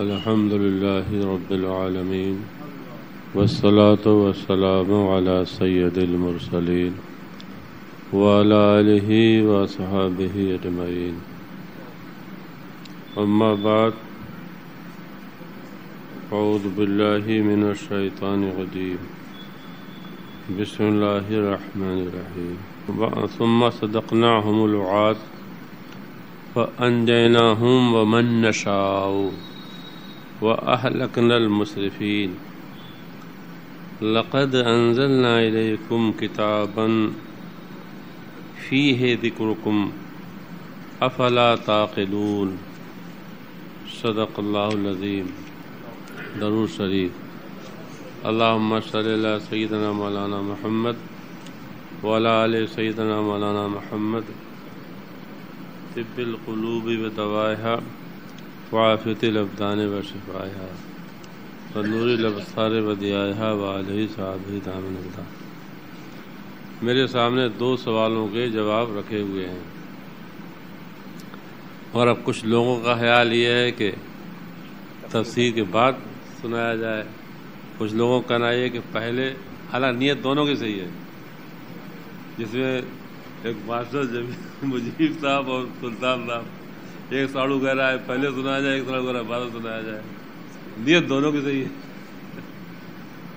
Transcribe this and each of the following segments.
الحمد لله رب العالمين والصلاة والسلام على سيد المرسلين وعلى آله وصحبه أجمعين. أما بعد، أعوذ بالله من الشيطان الرجيم. بسم الله الرحمن الرحيم. ثم صدقناهم الوعد فأنجيناهم ومن نشاء وأهلكنا المسرفين. لقد أنزلنا إليكم كتابا فيه ذكركم أفلا تعقلون. صدق الله العظيم. درود شریف. اللهم صل على سيدنا مولانا محمد وعلى آل سيدنا مولانا محمد. طب القلوب ودوائها وعافية الأبدان وشفائها ونور الأبصار وضيائها وعليه صحابه دامن الهدى. میرے سامنے دو سوالوں کے جواب رکھے ہوئے ہیں، اور اب کچھ لوگوں کا خیال یہ ہے کہ تفسیر کے بعد سنایا جائے، کچھ لوگوں کا کہنا یہ کہ پہلے، حالانکہ نیت دونوں کی صحیح ہے، جس میں ایک ماسٹر مجیب صاحب اور سلطان صاحب، ایک ساڑو کہہ رہا ہے پہلے سنایا جائے، ایک ساڑو کہہ رہا ہے بعد میں سنایا جائے. نیت دونوں کی صحیح ہے.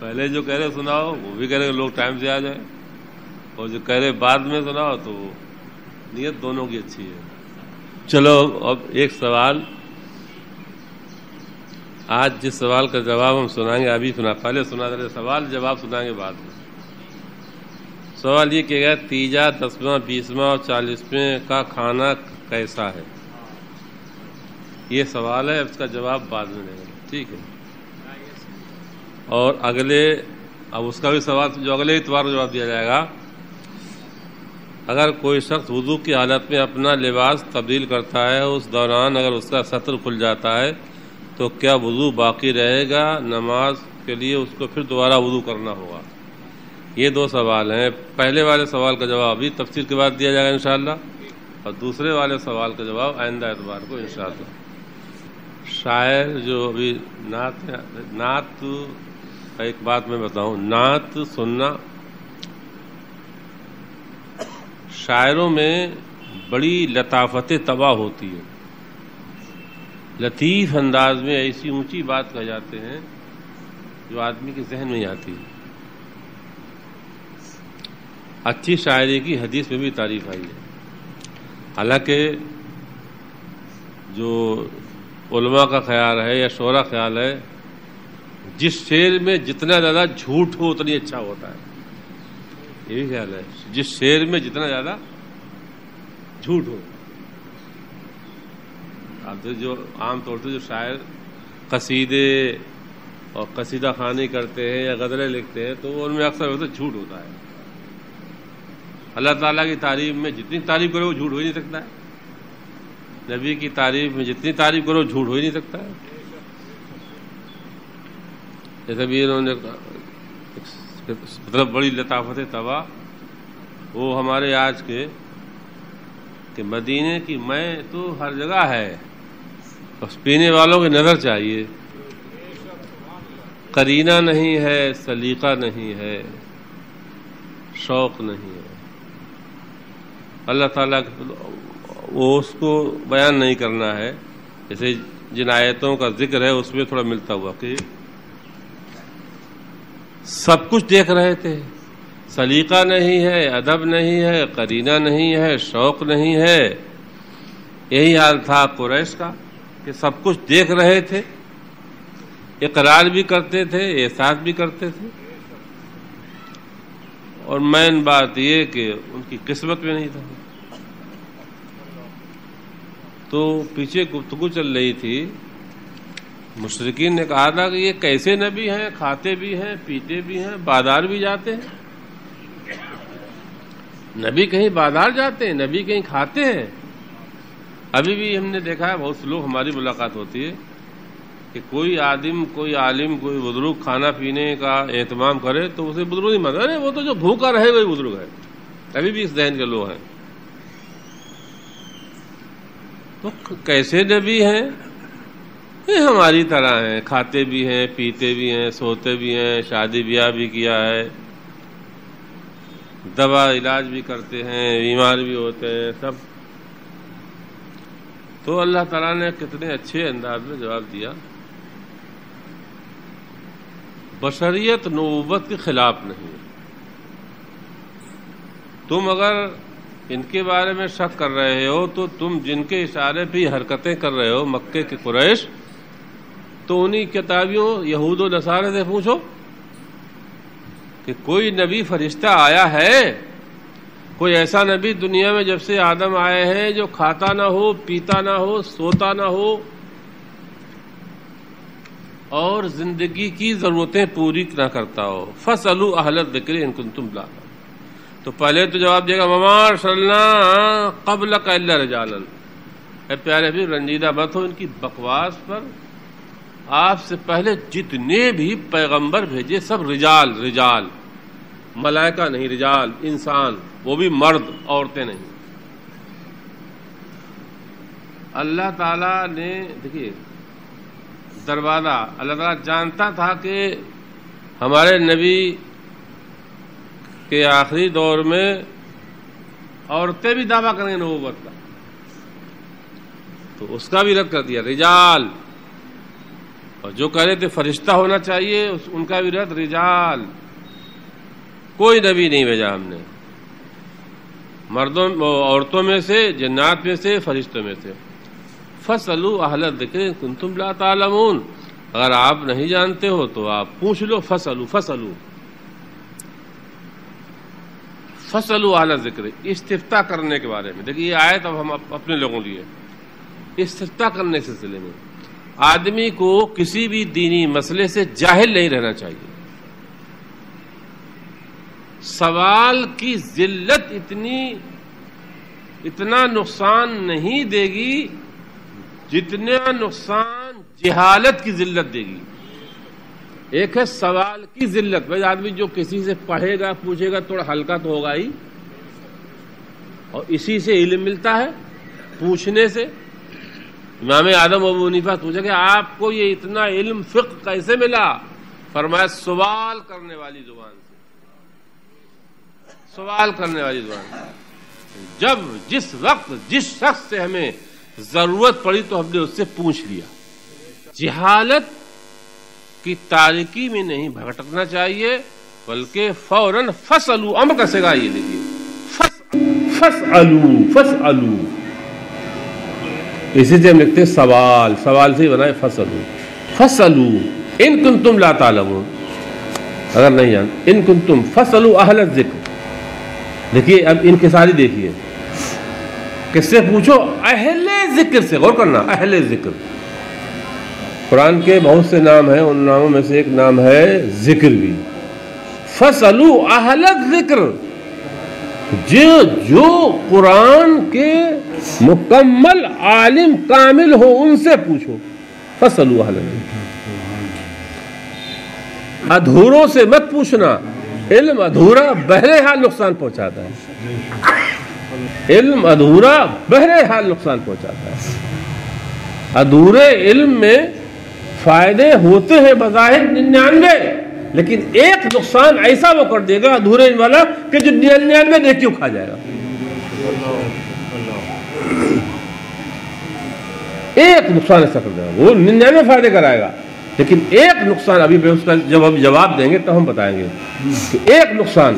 پہلے جو کہہ رہے سناؤ وہ بھی کہہ رہے کہ لوگ ٹائم سے آ جائیں، اور جو کہہ رہے بعد میں سناؤ تو نیت دونوں کی اچھی ہے. چلو اب ایک سوال، آج جس سوال کا جواب ہم سنائیں گے ابھی پہلے سنا دے، سوال جواب سنائیں گے بعد میں. سوال یہ کہ گیا تیجا 10واں 20واں اور 40ویں کا کھانا کیسا ہے؟ یہ سوال ہے، اس کا جواب بعد میں دیں گے، ٹھیک ہے؟ اور اب اس کا بھی سوال جو اگلے اتوار کو جواب دیا جائے گا. اگر کوئی شخص وضو کی حالت میں اپنا لباس تبدیل کرتا ہے، اس دوران اگر اس کا سطر کھل جاتا ہے تو کیا وضو باقی رہے گا؟ نماز کے لیے اس کو پھر دوبارہ وضو کرنا ہوگا؟ یہ دو سوال ہیں. پہلے والے سوال کا جواب ابھی تفصیل کے بعد دیا جائے گا انشاءاللہ، اور دوسرے والے سوال کا جواب آئندہ اتوار کو انشاءاللہ. شاعر جو ابھی نعت ایک بات میں بتاؤں، نعت سننا شاعروں میں بڑی لطافت طبع ہوتی ہے. لطیف انداز میں ایسی اونچی بات کہہ جاتے ہیں جو آدمی کے ذہن میں ہی آتی ہے. اچھی شاعری کی حدیث میں بھی تعریف آئی ہے. حالانکہ جو علماء کا خیال ہے یا شعراء خیال ہے، جس شعر میں جتنا زیادہ جھوٹ ہو اتنی اچھا ہوتا ہے. یہ بھی خیال ہے، جس شعر میں جتنا زیادہ جھوٹ ہو. اب جو عام طور سے جو شاعر قصیدے اور قصیدہ خوانی کرتے ہیں یا غزلیں لکھتے ہیں تو ان میں اکثر جھوٹ ہوتا ہے. اللہ تعالیٰ کی تعریف میں جتنی تعریف کرو وہ جھوٹ ہو ہی نہیں سکتا ہے. نبی کی تعریف میں جتنی تعریف کرو جھوٹ ہو ہی نہیں سکتا ہے. جیسے بھی انہوں نے مطلب بڑی لطافت طبع وہ ہمارے آج کے کہ مدینے کی میں تو ہر جگہ ہے، بس پینے والوں کی نظر چاہیے. قرینہ نہیں ہے، سلیقہ نہیں ہے، شوق نہیں ہے. اللہ تعالیٰ وہ اس کو بیان نہیں کرنا ہے. جیسے جن آیتوں کا ذکر ہے اس میں تھوڑا ملتا ہوا کہ سب کچھ دیکھ رہے تھے، سلیقہ نہیں ہے، ادب نہیں ہے، قرینہ نہیں ہے، شوق نہیں ہے. یہی حال تھا قریش کا کہ سب کچھ دیکھ رہے تھے، اقرار بھی کرتے تھے، احساس بھی کرتے تھے، اور مین بات یہ کہ ان کی قسمت میں نہیں تھا. تو پیچھے گفتگو چل رہی تھی، مشرکین نے کہا تھا کہ یہ کیسے نبی ہیں، کھاتے بھی ہیں، پیتے بھی ہیں، بازار بھی جاتے ہیں. نبی کہیں بازار جاتے ہیں، نبی کہیں کھاتے ہیں. ابھی بھی ہم نے دیکھا ہے بہت سے لوگ، ہماری ملاقات ہوتی ہے کہ کوئی آدم، کوئی عالم، کوئی بزرگ کھانا پینے کا اہتمام کرے تو اسے بزرگ نہیں مانتا. نہیں، وہ تو جو بھوکا رہے وہی بزرگ ہے. ابھی بھی اس ذہن کے لوگ ہیں. تو کیسے نبی ہیں یہ ہماری طرح ہیں، کھاتے بھی ہیں، پیتے بھی ہیں، سوتے بھی ہیں، شادی بیاہ بھی کیا ہے، دوا علاج بھی کرتے ہیں، بیمار بھی ہوتے ہیں سب. تو اللہ تعالیٰ نے کتنے اچھے انداز میں جواب دیا. بشریت نبوت کے خلاف نہیں ہے. تم اگر ان کے بارے میں شک کر رہے ہو تو تم جن کے اشارے پہ حرکتیں کر رہے ہو مکے کے قریش، تو انہی کتابیوں یہود و نصارے سے پوچھو کہ کوئی نبی فرشتہ آیا ہے؟ کوئی ایسا نبی دنیا میں جب سے آدم آئے ہیں جو کھاتا نہ ہو، پیتا نہ ہو، سوتا نہ ہو اور زندگی کی ضرورتیں پوری نہ کرتا ہو؟ فَاسْأَلُوا أَهْلَ الذِّكْرِ إِن كُنتُمْ لَا تَعْلَمُونَ. تو پہلے تو جواب دے گا وَمَا أَرْسَلْنَا قَبْلَكَ إِلَّا رِجَالًا. اے پیارے بھی رنجیدہ مت ہو ان کی بکواس پر. آپ سے پہلے جتنے بھی پیغمبر بھیجے سب رجال، رجال، ملائکہ نہیں، رجال، انسان، وہ بھی مرد، عورتیں نہیں. اللہ تعالیٰ نے دیکھیے دروازہ، اللہ تعالیٰ جانتا تھا کہ ہمارے نبی کے آخری دور میں عورتیں بھی دعویٰ کریں گے نبوت کا، تو اس کا بھی رد کر دیا رجال. اور جو کہہ رہے تھے فرشتہ ہونا چاہیے ان کا بھی رد رجال. کوئی نبی نہیں بھیجا ہم نے، مردوں عورتوں میں سے، جنات میں سے، فرشتوں میں سے. فَاسْأَلُوا أَهْلَ الذِّكْرِ إِن كُنتُمْ لَا تَعْلَمُونَ. اگر آپ نہیں جانتے ہو تو آپ پوچھ لو. فَاسْأَلُوا أَهْلَ الذِّكْرِ. استفتاء کرنے کے بارے میں دیکھیے یہ آیت اب ہم اپنے لوگوں لیے. استفتاء کرنے کے سلسلے میں آدمی کو کسی بھی دینی مسئلے سے جاہل نہیں رہنا چاہیے. سوال کی ذلت اتنا نقصان نہیں دے گی جتنا نقصان جہالت کی ذلت دے گی. ایک ہے سوال کی ذلت، بھائی آدمی جو کسی سے پڑھے گا پوچھے گا تھوڑا ہلکا تو ہوگا ہی، اور اسی سے علم ملتا ہے پوچھنے سے. امام اعظم ابو حنیفہ پوچھا کہ آپ کو یہ اتنا علم فقہ کیسے ملا؟ فرمایا سوال کرنے والی زبان سے. سوال کرنے والی زبان سے. جب جس وقت جس شخص سے ہمیں ضرورت پڑی تو ہم نے اس سے پوچھ لیا. جہالت کی تاریکی میں نہیں بھٹکنا چاہیے بلکہ فوراً فَاسْأَلُوا. امر کا صیغہ یہ دیکھیے فَاسْأَلُوا. اسی سے ہم لکھتے ہیں سوال سے ہی بنائے فَاسْأَلُوا إِن كُنتُمْ لَا تَعْلَمُونَ. اگر نہیں جانتے إِن كُنتُمْ فَاسْأَلُوا أَهْلَ الذِّكْرِ. دیکھیے اب انکساری دیکھیے کس سے پوچھو؟ اہل ذکر سے. غور کرنا، اہل ذکر. قرآن کے بہت سے نام ہیں، ان ناموں میں سے ایک نام ہے ذکر بھی. فَاسْأَلُوا أَهْلَ الذِّكْرِ. جو قرآن کے مکمل عالم کامل ہو ان سے پوچھو. فَاسْأَلُوا أَهْلَ الذِّكْرِ. ادھوروں سے مت پوچھنا. علم ادھورا بہرحال نقصان پہنچاتا ہے. علم ادھورا بہرحال نقصان پہنچاتا ہے. ادھورے علم میں فائدے ہوتے ہیں بظاہر 99، لیکن ایک نقصان ایسا وہ کر دے گا ادھورے علم والا کہ جو 99 نیکیوں کھا جائے گا. ایک نقصان ایسا کر دے گا، وہ 99 فائدے کرائے گا لیکن ایک نقصان. ابھی اس کا جب ہم جواب دیں گے تو ہم بتائیں گے کہ ایک نقصان.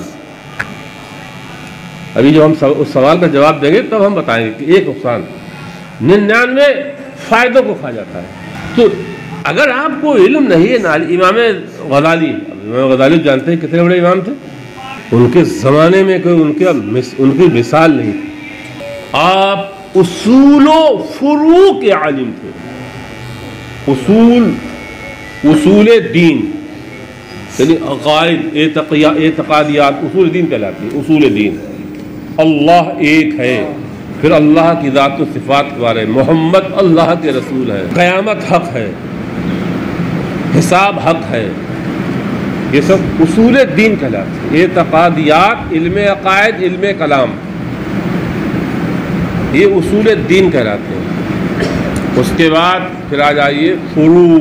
ابھی جو ہم اس سوال کا جواب دیں گے تب ہم بتائیں گے کہ ایک نقصان 99 فائدوں کو کھا جاتا ہے. تو اگر آپ کو علم نہیں ہے، امام غزالی جانتے ہیں کتنے بڑے امام تھے. ان کے زمانے میں کوئی ان کی مثال نہیں تھی. آپ اصول و فروع کے عالم تھے. اصول دین یعنی عقائد، اعتقادیات، اصول دین کہلاتی ہے. اصول دین اللہ ایک ہے، پھر اللہ کی ذات و صفات کے بارے، محمد اللہ کے رسول ہے، قیامت حق ہے، حساب حق ہے. یہ سب اصول دین کہلاتے ہیں. اعتقادیات، علم عقائد، علم کلام، یہ اصول دین کہلاتے ہیں. اس کے بعد پھر آ جائیے فروع،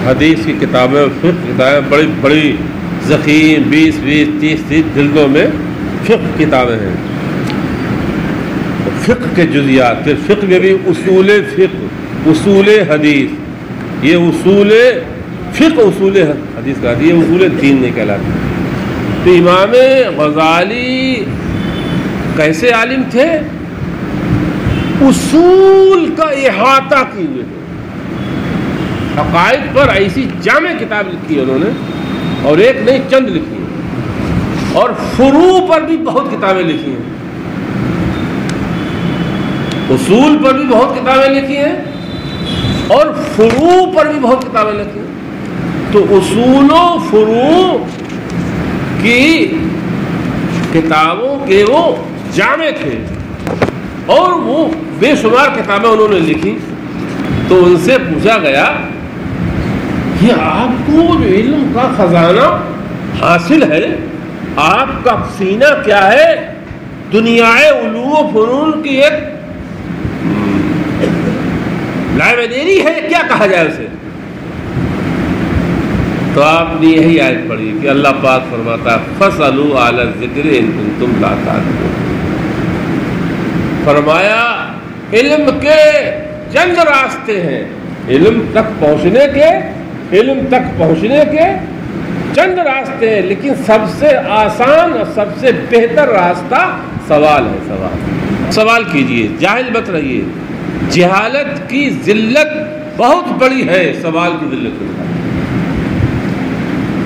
حدیث کی کتابیں، فقہ کتابیں بڑی بڑی ضخیم 20 30 جلدوں میں فقہ کتابیں ہیں، فقہ کے جزیات، پھر فقہ میں بھی اصول فقہ، اصول حدیث، یہ اصول فقہ اصول حدیث کا، یہ اصول دین نہیں کہلاتے۔ تو امام غزالی کیسے عالم تھے؟ اصول کا احاطہ کیے ہوئے تھے، عقائد پر ایسی جامع کتاب لکھی ہے انہوں نے، اور ایک نہیں چند لکھی ہیں، اور فروع پر بھی بہت کتابیں لکھی ہیں، اصول پر بھی بہت کتابیں لکھی ہیں اور فروع پر بھی بہت کتابیں لکھی ہیں۔ تو اصول و فروع کی کتابوں کے وہ جامع تھے، اور وہ بے شمار کتابیں انہوں نے لکھی۔ تو ان سے پوچھا گیا کہ آپ کو جو علم کا خزانہ حاصل ہے، آپ کا سینہ کیا ہے؟ دنیا علوم و فنون کی ایک لائبریری ہے، کیا کہا جائے اسے؟ تو آپ نے یہی آیت پڑھی کہ اللہ پاک فرماتا ہے فَاسْأَلُوا أَهْلَ الذِّكْرِ إِن كُنتُمْ لَا تَعْلَمُونَ۔ فرمایا علم کے چند راستے ہیں، علم تک پہنچنے کے چند راستے ہیں، لیکن سب سے آسان اور سب سے بہتر راستہ سوال ہے۔ سوال کیجئے، جاہل مت رہیے۔ جہالت کی ذلت بہت بڑی ہے، سوال کی ذلت ہے۔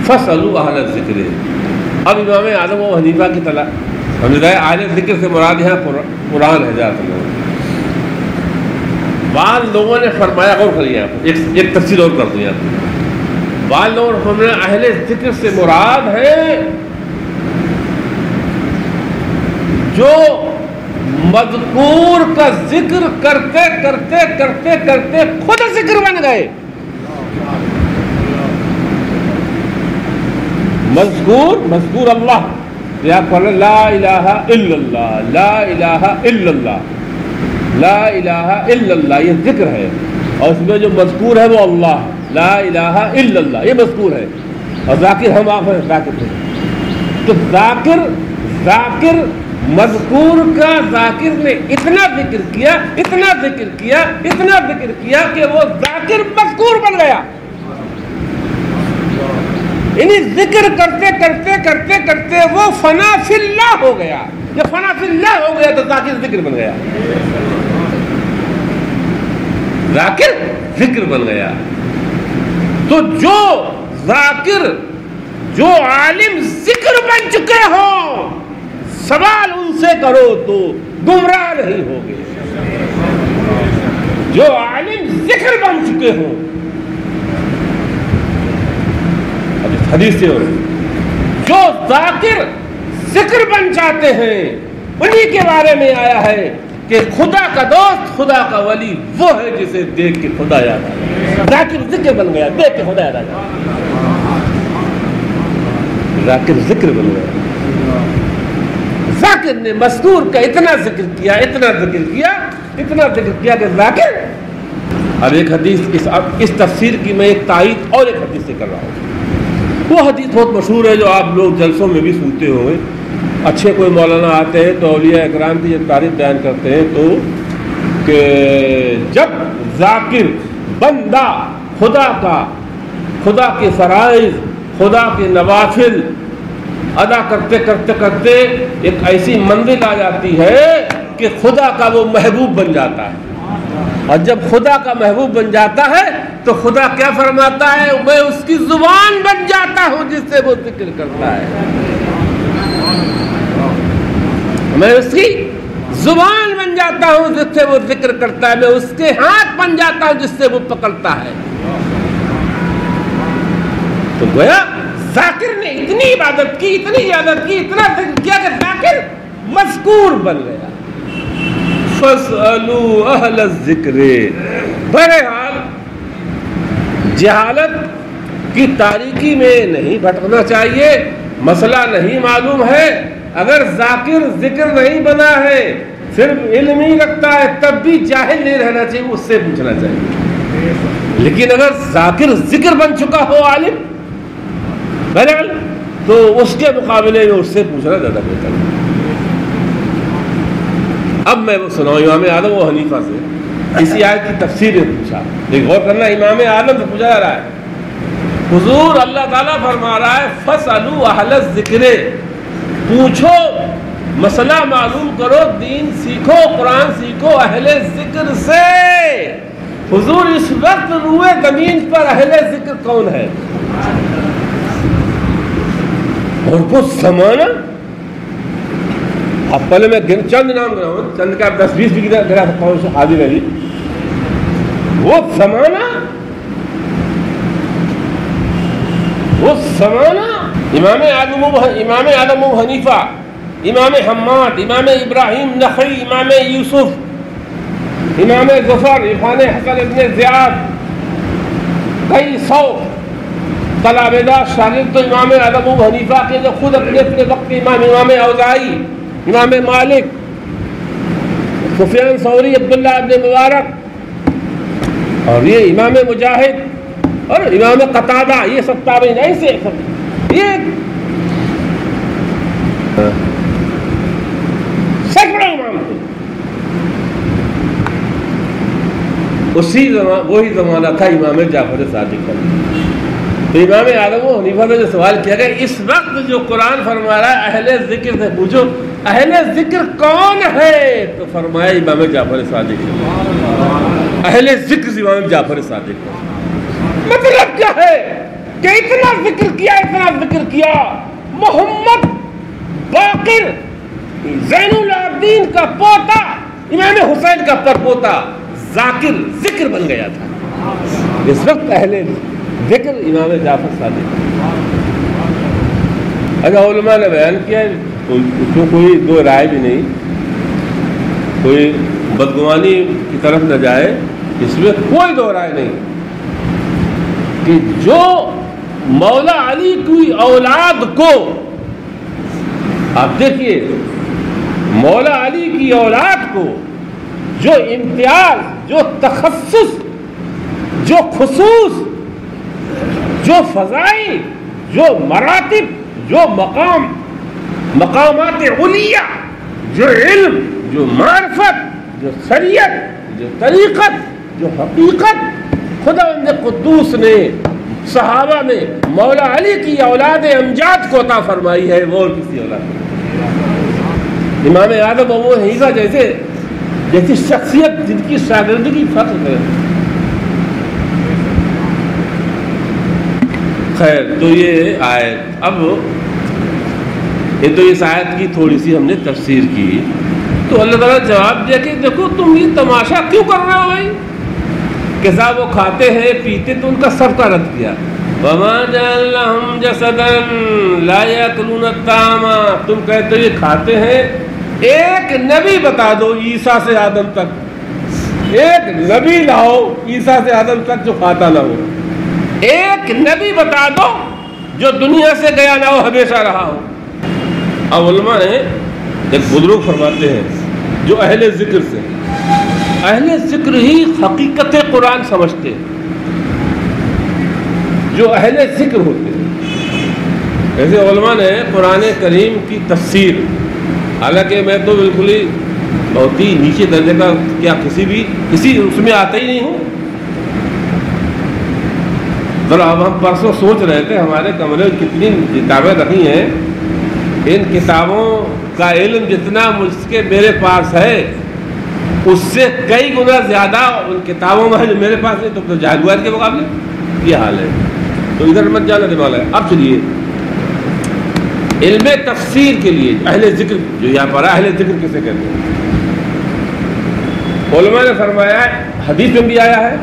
فَاسْأَلُوا أَهْلَ الذِّكْرِ۔ اب امام اعظم و حنیفہ کی طلب، ہم نے کہا اہل ذکر سے مراد یہاں قرآن ہے جاتا ہے۔ بعض لوگوں نے فرمایا، غور کریے آپ، ایک تفصیل اور کر دوں یہاں پہ۔ بعض لوگوں نے فرمایا اہل ذکر سے مراد ہے جو مذکور کا ذکر کرتے کرتے کرتے کرتے خود ذکر بن گئے۔ مذکور اللہ، یا پڑھ لا الہ الا اللہ، لا الہ الا اللہ، لا الہ الا اللہ، یہ ذکر ہے، اور اس میں جو مذکور ہے وہ اللہ، لا الہ الا اللہ، یہ مذکور ہے، اور ذاکر ہم آپ ہیں، ذاکر ہیں۔ تو ذاکر مذکور کا ذاکر نے اتنا ذکر کیا کہ وہ ذاکر مذکور بن گیا۔ یعنی ذکر کرتے کرتے کرتے کرتے وہ فنا فی اللہ ہو گیا۔ جب فنا فی اللہ ہو گیا تو ذاکر ذکر بن گیا، ذاکر ذکر بن گیا۔ تو جو ذاکر، جو عالم ذکر بن چکے ہوں، سوال ان سے کرو تو گمراہ نہیں ہوگے۔ جو عالم ذکر بن چکے ہوں، حدیث سے جو ذاکر ذکر بن جاتے ہیں، انہی کے بارے میں آیا ہے کہ خدا کا دوست، خدا کا ولی وہ ہے جسے دیکھ کے خدا یاد آیا۔ ذاکر ذکر بن گیا، دیکھ کے خدا یاد آ جائے، ذاکر ذکر بن گیا۔ ذاکر نے مذکور کا اتنا ذکر کیا کہ ذاکر۔ اب ایک حدیث اس تفسیر کی میں ایک تائید اور ایک حدیث سے کر رہا ہوں۔ وہ حدیث بہت مشہور ہے جو آپ لوگ جلسوں میں بھی سنتے ہوئے، اچھے کوئی مولانا آتے ہیں تو اولیاء اکرام کی یہ تعریف بیان کرتے ہیں تو کہ جب ذاکر بندہ خدا کے فرائض، خدا کے نوافل ادا کرتے کرتے کرتے ایک ایسی منزل آ جاتی ہے کہ خدا کا وہ محبوب بن جاتا ہے، اور جب خدا کا محبوب بن جاتا ہے تو خدا کیا فرماتا ہے؟ میں اس کی زبان بن جاتا ہوں جس سے وہ ذکر کرتا ہے، میں اس کی زبان بن جاتا ہوں جس سے وہ ذکر کرتا ہے، میں اس کے ہاتھ بن جاتا ہوں جس سے وہ پکڑتا ہے۔ تو گویا ذاکر نے اتنی عبادت کی، اتنا ذکر کیا کہ ذاکر مذکور بن گیا۔ فَاسْأَلُوا أَهْلَ الذِّكْرِ۔ بہرحال جہالت کی تاریکی میں نہیں بھٹکنا چاہیے۔ مسئلہ نہیں معلوم ہے، اگر ذاکر ذکر نہیں بنا ہے، صرف علم ہی رکھتا ہے تب بھی جاہل نہیں رہنا چاہیے، اس سے پوچھنا چاہیے۔ لیکن اگر ذاکر ذکر بن چکا ہو عالم بہرحال تو اس کے مقابلے میں اس سے پوچھنا زیادہ بہتر ہے۔ اب میں وہ سناؤں امام اعظم و حنیفہ سے اسی آیت کی تفسیر میں پوچھا، لیکن غور کرنا امام اعظم سے پوچھا جا رہا ہے۔ حضور اللہ تعالیٰ فرما رہا ہے فَاسْأَلُوا أَهْلَ الذِّكْرِ، پوچھو، مسئلہ معلوم کرو، دین سیکھو، قرآن سیکھو اہل ذکر سے۔ حضور اس وقت روئے زمین پر اہل ذکر کون ہے؟ اور وہ زمانہ، اب پہلے میں چند نام گناؤں، چند کا 10-20 بھی گنا سکتا ہوں، حاضر علی۔ وہ زمانہ امام اعظم و حنیفہ، امام حماد، امام ابراہیم نخعی، امام یوسف، امام ظفر، امام حسن ابن زیاد، کئی سو طلابہ شاگرد تو امام اعظم و حنیفہ کے جو خود اپنے وقت کے امام اوزاعی، امام مالک، سفیان ثوری، عبداللہ ابن مبارک، اور یہ امام مجاہد اور امام قتادہ، یہ سب تابعین، ایسے یہ سینکڑوں امام تھے۔ وہی زمانہ تھا امام جعفر صادق کا۔ تو امام اعظم و حنیفہ نے جو سوال کیا کہ اس وقت جو قرآن فرما رہا ہے اہل ذکر سے پوچھو اہل ذکر کون ہے، تو فرمایا امام جعفر صادق۔ اہل ذکر سے امام جعفر صادق۔ مطلب کیا ہے کہ اتنا ذکر کیا محمد باقر زین العابدین کا پوتا، امام حسین کا پرپوتا ذاکر ذکر بن گیا تھا۔ اس وقت اہل ذکر امام جعفر صادق۔ اگر علماء نے بیان کیا اس کو کوئی دو رائے بھی نہیں، کوئی بدگمانی کی طرف نہ جائے، اس میں کوئی دو رائے نہیں کہ جو مولا علی کی اولاد کو، آپ دیکھیے مولا علی کی اولاد کو جو امتیاز، جو تخصص، جو خصوص، جو فضائل، جو مراتب، جو مقامات علیہ، جو علم، جو معرفت، جو شریعت، جو طریقت، جو حقیقت خداوند قدوس نے صحابہ نے مولا علی کی اولاد امجاد کو عطا فرمائی ہے، وہ اور کسی اولاد نہیں۔ امام اعظم ابو حنیفہ جیسی شخصیت جن کی شاگردگی فخر ہے۔ خیر، تو یہ آیت، اب یہ تو اس آیت کی تھوڑی سی ہم نے تفسیر کی، تو اللہ تعالیٰ جواب دیا کہ دیکھو تم یہ تماشا کیوں کر رہے ہو بھائی، کہ صاحب وہ کھاتے ہیں پیتے تو ان کا سب کا رد کیا۔ وَمَا جَعَلْنَاهُمْ جَسَدًا لَا يَأْكُلُونَ الطَّعَامَ، تم کہتے ہو یہ کھاتے ہیں، ایک نبی بتا دو عیسیٰ سے آدم تک، ایک نبی لاؤ عیسیٰ سے آدم تک جو کھاتا نہ ہو، ایک نبی بتا دو جو دنیا سے گیا نہ ہو، ہمیشہ رہا ہو۔ اب علماء نے ایک بزرگ فرماتے ہیں جو اہل ذکر سے، اہل ذکر ہی حقیقت قرآن سمجھتے ہیں، جو اہل ذکر ہوتے ہیں۔ ایسے علماء نے قرآن کریم کی تفسیر، حالانکہ میں تو بالکل ہی بہت ہی نیچے درجے کا، کیا کسی اس میں آتا ہی نہیں ہوں۔ ذرا اب ہم پرسوں سوچ رہے تھے ہمارے کمرے میں کتنی کتابیں رکھی ہیں، ان کتابوں کا علم جتنا مجھ کے میرے پاس ہے اس سے کئی گنا زیادہ ان کتابوں میں ہے جو میرے پاس نہیں، تو جاگوار کے مقابلے یہ حال ہے۔ تو ادھر مت جانا دماغ ہے۔ اب چلیے علم تفسیر کے لیے اہل ذکر جو یہاں پر اہل ذکر کسے کہتے ہیں، علماء نے فرمایا، حدیث میں بھی آیا ہے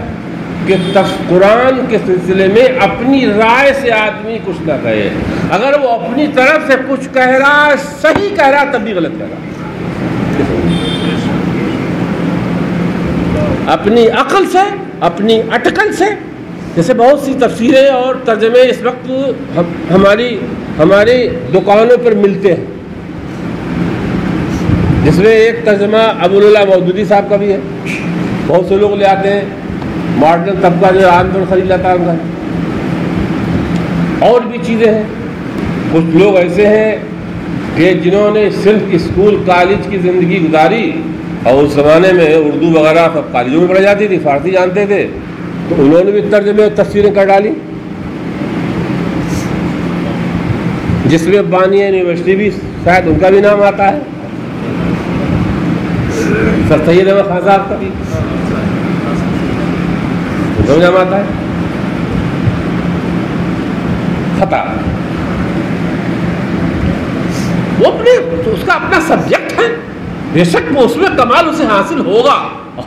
کہ قرآن کے سلسلے میں اپنی رائے سے آدمی کچھ نہ کہے، اگر وہ اپنی طرف سے کچھ کہہ رہا صحیح کہہ رہا تب بھی غلط کہہ رہا، اپنی عقل سے، اپنی اٹکل سے۔ جیسے بہت سی تفسیریں اور ترجمے اس وقت ہماری دکانوں پر ملتے ہیں، جس میں ایک ترجمہ ابو اللہ مودودی صاحب کا بھی ہے، بہت سے لوگ لے آتے ہیں، ماڈرن طبقہ جو عام طور خرید لاتا ہے ان کا، اور بھی چیزیں ہیں۔ کچھ لوگ ایسے ہیں کہ جنہوں نے صرف اسکول کالج کی زندگی گزاری، اور اس زمانے میں اردو وغیرہ سب کالجوں میں پڑھائی جاتی تھی، فارسی جانتے تھے، تو انہوں نے بھی ترجمے اور تفسیریں کر ڈالی، جس میں بانیہ یونیورسٹی بھی شاید ان کا بھی نام آتا ہے، سر سید احمد خان صاحب کا بھی ان کا بھی نام آتا ہے۔ خطا وہ اپنے اس کا اپنا سبجیکٹ ہے، بے شک وہ اس میں کمال اسے حاصل ہوگا،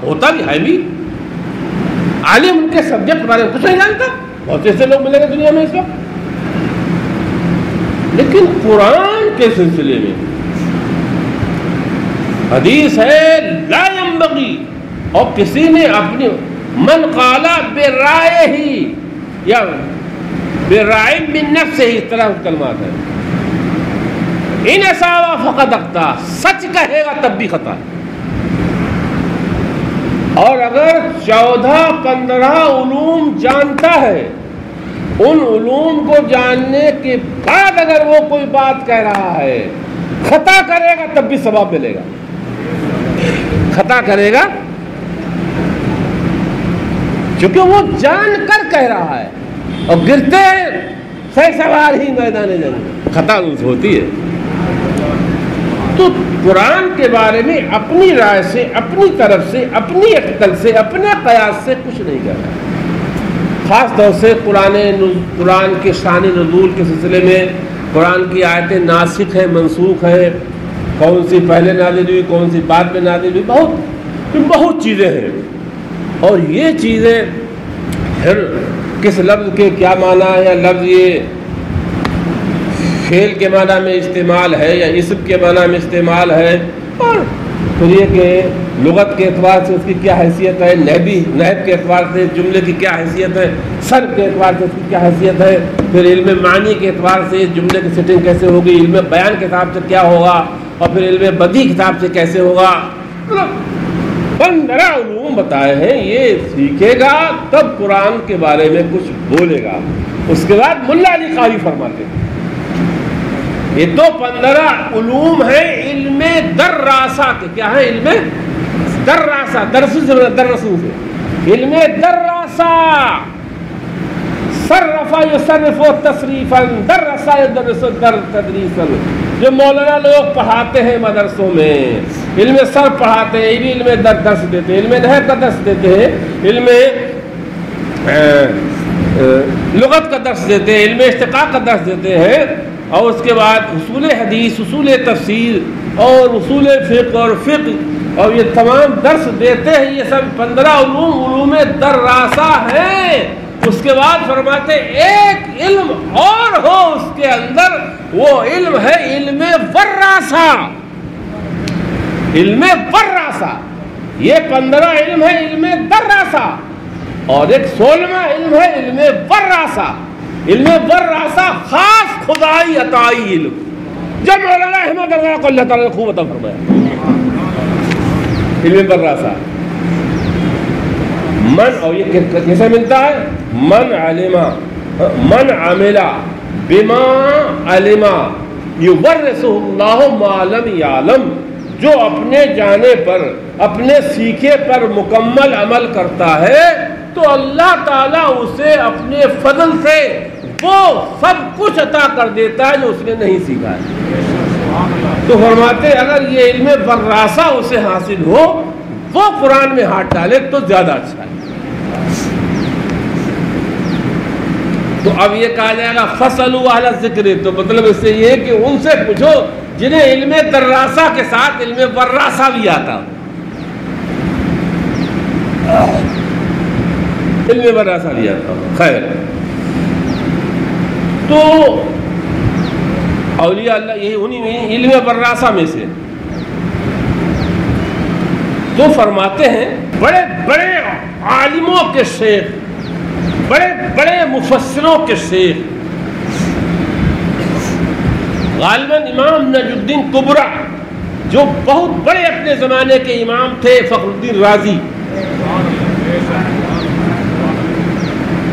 ہوتا بھی ہے بھی۔ عالم ان کے سبجیکٹ کے بارے میں کچھ نہیں جانتا، بہت ایسے لوگ ملیں گے دنیا میں اس وقت، لیکن قرآن کے سلسلے میں حدیث ہے لا ينبغی، اور کسی نے اپنی من قالا برائے ہی یا برائے من نفسہ ہی، اس طرح کلمات ہیں، ان اصابہ فقد اخطا، سچ کہے گا تب بھی خطا ہے، اور اگر 14-15 علوم جانتا ہے، ان علوم کو جاننے کے بعد اگر وہ کوئی بات کہہ رہا ہے، خطا کرے گا تب بھی ثواب ملے گا، خطا کرے گا کیونکہ وہ جان کر کہہ رہا ہے، اور گرتے سے سوار ہی میدان جنگ، خطا ہوتی ہے۔ تو قرآن کے بارے میں اپنی رائے سے، اپنی طرف سے، اپنی عقل سے، اپنے قیاس سے کچھ نہیں کر رہا، خاص طور سے قرآن کے شان نزول کے سلسلے میں قرآن کی آیتیں ناسخ ہیں، منسوخ ہیں، کون سی پہلے نازل ہوئی، کون سی بعد میں نازل ہوئی، بہت چیزیں ہیں، اور یہ چیزیں پھر کس لفظ کے کیا معنی ہے، یا لفظ یہ فعل کے معنی میں استعمال ہے یا اسم کے معنی میں استعمال ہے، اور پھر یہ کہ لغت کے اعتبار سے اس کی کیا حیثیت ہے، نحو کے اعتبار سے جملے کی کیا حیثیت ہے، صرف کے اعتبار سے اس کی کیا حیثیت ہے، پھر علم معنی کے اعتبار سے اس جملے کی سیٹنگ کیسے ہوگی، علم بیان کے حساب سے کیا ہوگا، اور پھر علم بدیع کے حساب سے کیسے ہوگا، 15 علوم بتائے ہیں، یہ سیکھے گا تب قرآن کے بارے میں کچھ بولے گا۔ اس کے بعد ملا علی قاری فرماتے ہیں یہ تو 15 علوم ہیں علم دراسہ کے، کیا ہے علم دراسہ، درسوں سے علم دراسہ، صرف یصرف تصریفا، درسا یدرس تدریسا، جو مولانا لوگ پڑھاتے ہیں مدرسوں میں، علم صرف پڑھاتے ہیں، یہ بھی علم درس دیتے ہیں، علم نحو کا درس دیتے ہیں، علم لغت کا درس دیتے ہیں، علم اشتقاق کا درس دیتے ہیں، اور اس کے بعد اصول حدیث، اصول تفسیر، اور اصول فقہ اور فقہ، اور یہ تمام درس دیتے ہیں، یہ سب 15 علوم دراسہ ہیں۔ اس کے بعد فرماتے ایک علم اور ہو اس کے اندر، وہ علم ہے علم وراسہ، علم وراسہ، یہ 15 علم ہے علم دراسہ، اور ایک 16واں علم ہے علم وراسہ۔ علم وراسہ خاص خدائی عطائی علم، جب مولانا احمد رضا کو اللہ تعالیٰ نے خوب عطا فرمایا، علم وراسہ من، اور یہ کیسے ملتا ہے؟ من عمل بما علم یورثہ اللہ ما لم یعلم، جو اپنے جانے پر، اپنے سیکھے پر مکمل عمل کرتا ہے تو اللہ تعالیٰ اسے اپنے فضل سے وہ سب کچھ عطا کر دیتا ہے جو اس نے نہیں سیکھا ہے۔ تو فرماتے اگر یہ علم وراسہ اسے حاصل ہو، وہ قرآن میں ہاتھ ڈالے تو زیادہ اچھا ہے۔ تو اب یہ کہا جائے گا فَاسْأَلُوا أَهْلَ الذِّكْرِ، تو مطلب اس سے یہ کہ ان سے پوچھو جنہیں علم دراسہ کے ساتھ علم وراسہ بھی آتا ہو، علم وراسہ بھی آتا ہو۔ خیر، تو اولیاء اللہ یہی انہی علم وراسہ میں سے، تو فرماتے ہیں بڑے بڑے عالموں کے شیخ، بڑے بڑے مفسروں کے شیخ، غالباً امام نجم الدین کبریٰ جو بہت بڑے اپنے زمانے کے امام تھے، فخر الدین رازی،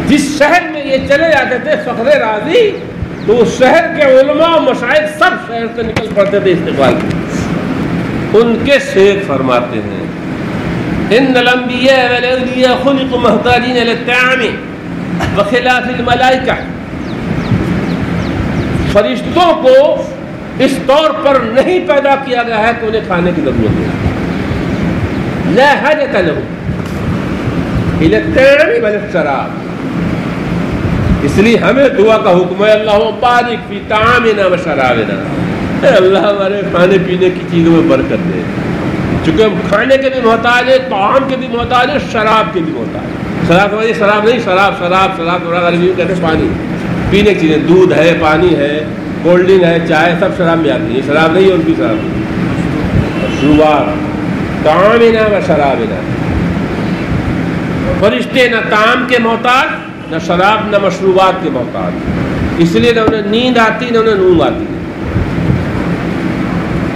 جس شہر میں یہ چلے جاتے تھے فخر رازی، تو اس شہر کے علماء و مشائخ سب شہر سے نکل پڑتے تھے استقبال کے۔ ان کے شیخ فرماتے ہیں ان الانبیاء والاولیاء خلقوا محتاجین للطعام بخلاف الملائکہ، فرشتوں کو اس طور پر نہیں پیدا کیا گیا ہے کہ انہیں کھانے کی ضرورت ہے، لا حاجۃ لهم الی الطعام ولا الشراب، اس لیے ہمیں دعا کا حکم ہے اللہم بارک فی طعامنا و شرابنا، اے اللہ ہمارے کھانے پینے کی چیزوں میں برکت دے، چونکہ ہم کھانے کے بھی محتاج ہیں، طعام کے بھی محتاج ہیں، شراب کے بھی محتاج ہیں۔ شراب سمجھے شراب نہیں، شراب عربی میں کہتے ہیں پانی، پینے کی چیزیں، دودھ ہے، پانی ہے، کولڈ ڈرنک ہے، چائے، سب شراب میں آتی ہے، شراب نہیں ہے ان کی شراب نہیں، مشروبات، طعامنا و شرابنا، فرشتے نہ طعام کے محتاج، نہ شراب، نہ مشروبات کے محتاج، اس لیے نہ انہیں نیند آتی نہ انہیں نونگ آتی۔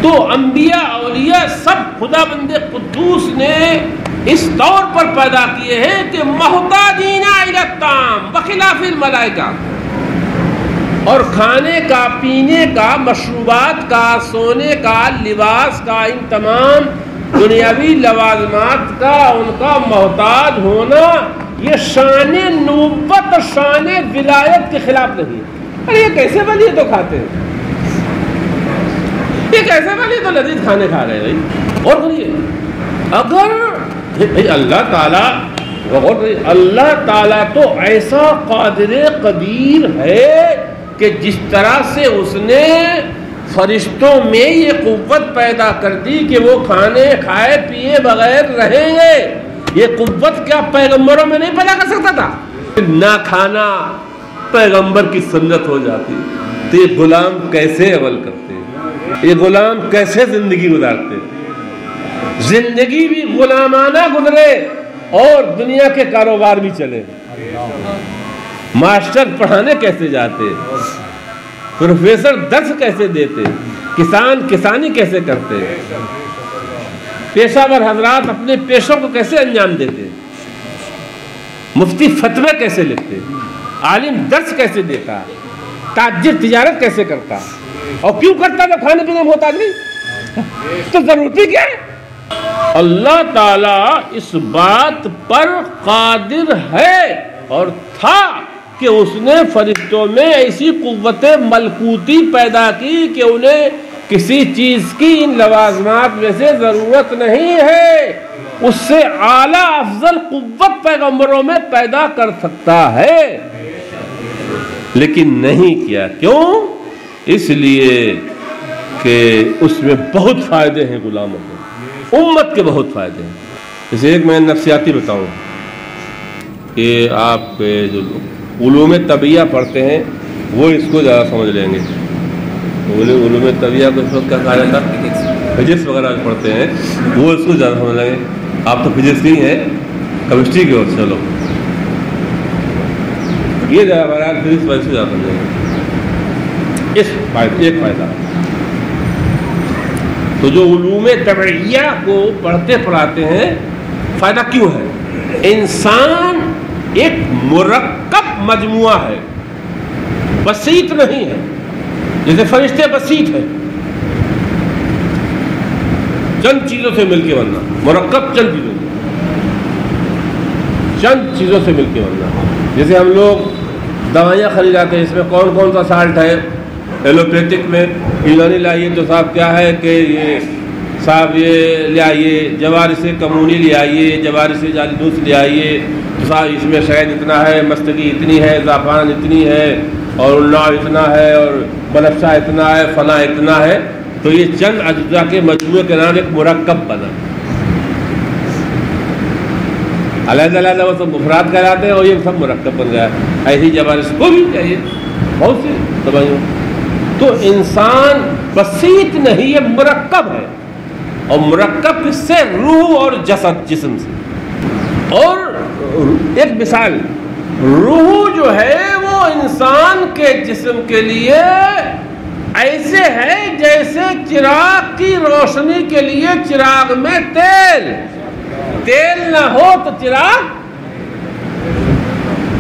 تو انبیاء اولیاء سب خدا بند قدوس نے اس طور پر پیدا کیے ہیں کہ محتاجین الی الطعام بخلاف الملائکہ، اور کھانے کا، پینے کا، مشروبات کا، سونے کا، لباس کا، ان تمام دنیاوی لوازمات کا ان کا محتاج ہونا یہ شان نبوت، شان ولایت کے خلاف نہیں ہے۔ ارے یہ کیسے ولی تو کھاتے ہیں، یہ کیسے ولی تو لذیذ کھانے کھا رہے ہیں بھائی۔ اور بولیے اگر اللہ تعالیٰ تو ایسا قادر قدیر ہے کہ جس طرح سے اس نے فرشتوں میں یہ قوت پیدا کر دی کہ وہ کھانے کھائے پیے بغیر رہیں گے، یہ قوت کیا پیغمبروں میں نہیں پیدا کر سکتا تھا؟ نہ کھانا پیغمبر کی سنت ہو جاتی تو یہ غلام کیسے عمل کرتے، یہ غلام کیسے زندگی گزارتے، زندگی بھی غلامانہ گزرے اور دنیا کے کاروبار بھی چلے، ماسٹر پڑھانے کیسے جاتے، پروفیسر درس کیسے دیتے، کسان کسانی کیسے کرتے، پیشہ ور حضرات اپنے پیشوں کو کیسے انجام دیتے، مفتی فتوے کیسے لکھتے، عالم درس کیسے دیتا، تاجر تجارت کیسے کرتا، اور کیوں کرتا جب کھانے پینے میں محتاج نہیں؟ تو ضرورتی کیا ہے؟ اللہ تعالیٰ اس بات پر قادر ہے اور تھا کہ اس نے فرشتوں میں ایسی قوت ملکوتی پیدا کی کہ انہیں کسی چیز کی ان لوازمات میں سے ضرورت نہیں ہے، اس سے اعلیٰ افضل قوت پیغمبروں میں پیدا کر سکتا ہے، لیکن نہیں کیا۔ کیوں؟ اس لیے کہ اس میں بہت فائدے ہیں غلاموں کو، امت کے بہت فائدے ہیں۔ اسے ایک میں نفسیاتی بتاؤں کہ آپ جو علوم طبیعہ پڑھتے ہیں وہ اس کو زیادہ سمجھ لیں گے۔ علوم طبیعہ کو اس وقت کیا کہا جاتا ہے، فزکس وغیرہ پڑھتے ہیں وہ اس کو زیادہ سمجھ لیں گے۔ آپ تو فزکس کی ہیں، کیمسٹری کی اور چلو یہ زیادہ فزکس وائز سے زیادہ سمجھیں گے۔ اس ایک فائدہ تو جو علوم طبیعیہ کو پڑھتے پڑھاتے ہیں، فائدہ کیوں ہے؟ انسان ایک مرکب مجموعہ ہے، بسیط نہیں ہے، جیسے فرشتے بسیط ہیں، چند چیزوں سے مل کے بننا، مرکب چند چیزوں سے مل کے بننا۔ جیسے ہم لوگ دوائیاں خریداتے ہیں، اس میں کون کون سا سالٹ ہے، ایلوپیتھک میں یونانی لائیے تو صاحب کیا ہے کہ یہ صاحب یہ لے آئیے، جوارث کمونی لے آئیے، جوارث جالدوس لے آئیے، تو صاحب اس میں شہد اتنا ہے، مستگی اتنی ہے، زعفران اتنی ہے، اور الناع اتنا ہے، اور بنفشہ اتنا ہے، فلاں اتنا ہے، تو یہ چند اجزاء کے مجموعے کے نام ایک مرکب بنا۔ علیحدہ علیحدہ وہ سب مفراد کہلاتے ہیں اور یہ سب مرکب بن گیا ہے۔ ایسی جوارث کو بھی چاہیے بہت سی دوائیوں۔ تو انسان بسیط نہیں، یہ مرکب ہے، اور مرکب کس سے؟ روح اور جسم سے۔ اور ایک مثال، روح جو ہے وہ انسان کے جسم کے لیے ایسے ہے جیسے چراغ کی روشنی کے لیے چراغ میں تیل نہ ہو تو چراغ،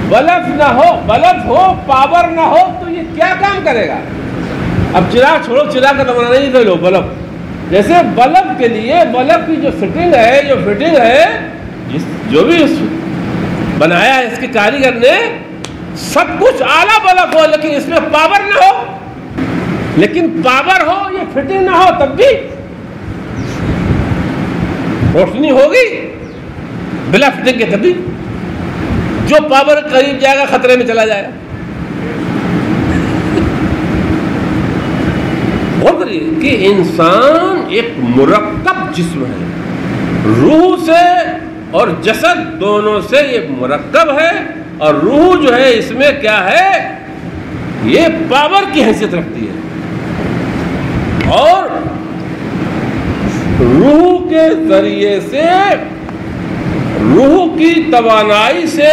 بلب ہو پاور نہ ہو تو یہ کیا کام کرے گا؟ اب چراغ چھوڑو، چراغ کا زمانہ نہیں تو لو بلب، جیسے بلب کے لیے بلب کی جو فٹنگ ہے جو بھی بنایا ہے اس کے کاریگر نے، سب کچھ اعلیٰ بلب ہو لیکن اس میں پاور نہ ہو، لیکن پاور ہو یہ فٹنگ نہ ہو تب بھی روشنی ہوگی، بلا فٹنگ کے تبھی جو پاور قریب جائے گا خطرے میں چلا جائے گا۔ کہ انسان ایک مرکب جسم ہے، روح سے اور جسد دونوں سے یہ مرکب ہے، اور روح جو ہے اس میں کیا ہے، یہ پاور کی حیثیت رکھتی ہے، اور روح کے ذریعے سے، روح کی توانائی سے،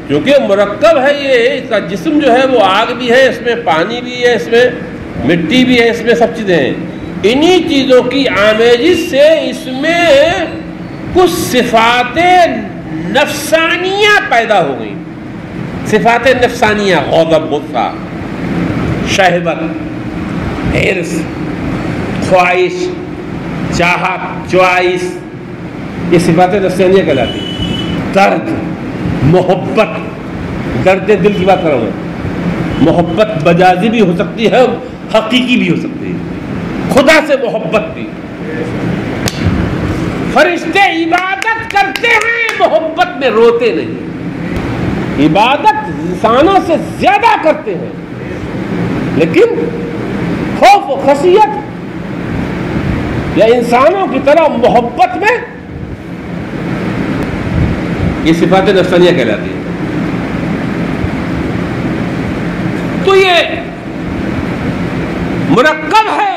کیونکہ مرکب ہے یہ، اس کا جسم جو ہے وہ آگ بھی ہے، اس میں پانی بھی ہے، اس میں مٹی بھی ہے، اس میں سب چیزیں ہیں، انہی چیزوں کی آمیزش سے اس میں کچھ صفات نفسانیہ پیدا ہو گئی، صفات نفسانیہ، غضب، غصہ، شہوت، حرص، خواہش، چاہت، چوائس، یہ صفات نفسانیہ کہلاتی ہیں۔ درد، محبت، درد دل کی بات کر رہا ہوں، محبت مجازی بھی ہو سکتی ہے، حقیقی بھی ہو سکتی ہے، خدا سے محبت بھی۔ فرشتے عبادت کرتے ہیں، محبت میں روتے نہیں، عبادت انسانوں سے زیادہ کرتے ہیں، لیکن خوف و خشیت یا انسانوں کی طرح محبت میں، یہ صفات نفسانیہ کہلاتی ہے۔ تو یہ مرکب ہے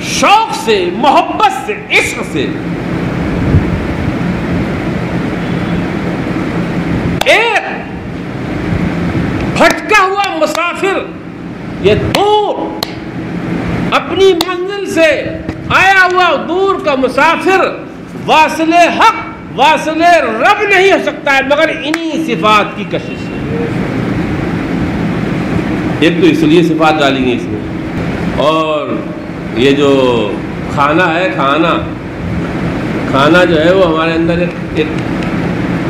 شوق سے، محبت سے، عشق سے۔ ایک بھٹکا ہوا مسافر، یہ دور اپنی منزل سے آیا ہوا دور کا مسافر واصل حق، واصل رب نہیں ہو سکتا ہے مگر انہی صفات کی کشش سے۔ ایک تو اس لیے صفات ڈالی گئی اس میں، اور یہ جو کھانا ہے، کھانا جو ہے وہ ہمارے اندر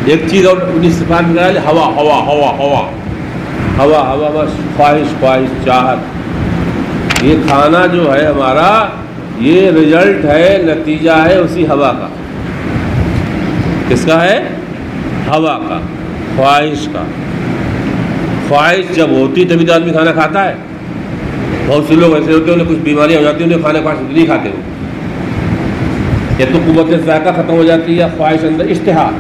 ایک چیز اور انہی صفات میں ڈالی، ہوا ہوا ہوا ہوا ہوا ہوا، بس خواہش، چاہت، یہ کھانا جو ہے ہمارا، یہ رزلٹ ہے، نتیجہ ہے اسی ہوا کا۔ کس کا ہے؟ ہوا کا، خواہش کا۔ خواہش جب ہوتی تبھی تو آدمی کھانا کھاتا ہے۔ بہت سے لوگ ایسے ہوتے ہیں انہیں کچھ بیماریاں ہو جاتی ہیں، انہیں کھانے خواہش نہیں کھاتے ہو، یا تو قوت ذائقہ ختم ہو جاتی ہے، یا خواہش اندر، اشتہا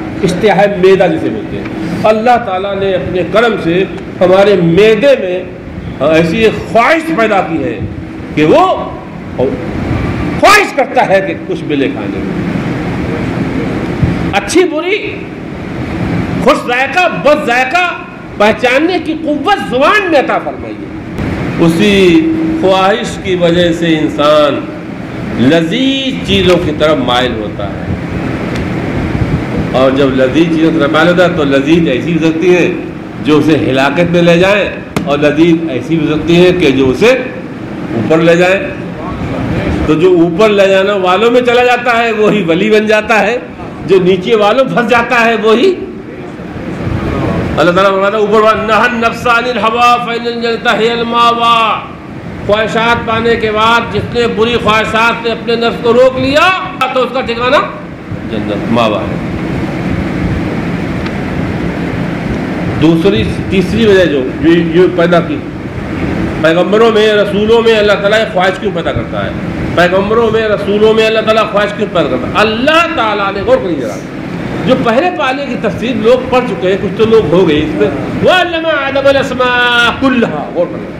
ہے معدہ جسے بولتے ہیں۔ اللہ تعالیٰ نے اپنے کرم سے ہمارے معدے میں ایسی ایک خواہش پیدا کی ہے کہ وہ خواہش کرتا ہے کہ کچھ ملے کھانے میں، اچھی بری، خوش ذائقہ، بد ذائقہ پہچاننے کی قوت زبان میں عطا فرمائی ہے۔ اسی خواہش کی وجہ سے انسان لذیذ چیزوں کی طرف مائل ہوتا ہے، اور جب لذیذ چیزوں کی طرف مائل ہوتا ہے تو لذیذ ایسی ہو سکتی ہیں جو اسے ہلاکت میں لے جائیں، اور لذیذ ایسی ہو سکتی ہیں کہ جو اسے اوپر لے جائیں۔ تو جو اوپر لے جانا والوں میں چلا جاتا ہے وہی ولی بن جاتا ہے، جو نیچے والوں پھنس جاتا ہے وہی اللہ تعالیٰ فرماتا ہے اوپر نہى النفس عن الهوى فإن الجنة هي المأوى۔ خواہشات پانے کے بعد جس نے بری خواہشات نے اپنے نفس کو روک لیا تو اس کا ٹھکانہ جنت، ماوا ہے۔ تیسری وجہ جو پیدا کی، پیغمبروں میں، رسولوں میں اللہ تعالیٰ خواہش کیوں پیدا کرتا ہے؟ پیغمبروں میں، رسولوں میں اللہ تعالیٰ خواہش کیوں پیدا کرتا ہے؟ اللہ تعالیٰ نے، غور کریے ذرا، جو پہلے پالے کی تفسیر لوگ پڑھ چکے ہیں، کچھ تو لوگ ہو گئے اس میں، وَعَلَّمَ آدَمَ الْأَسْمَاءَ كُلَّهَا، غور کریے،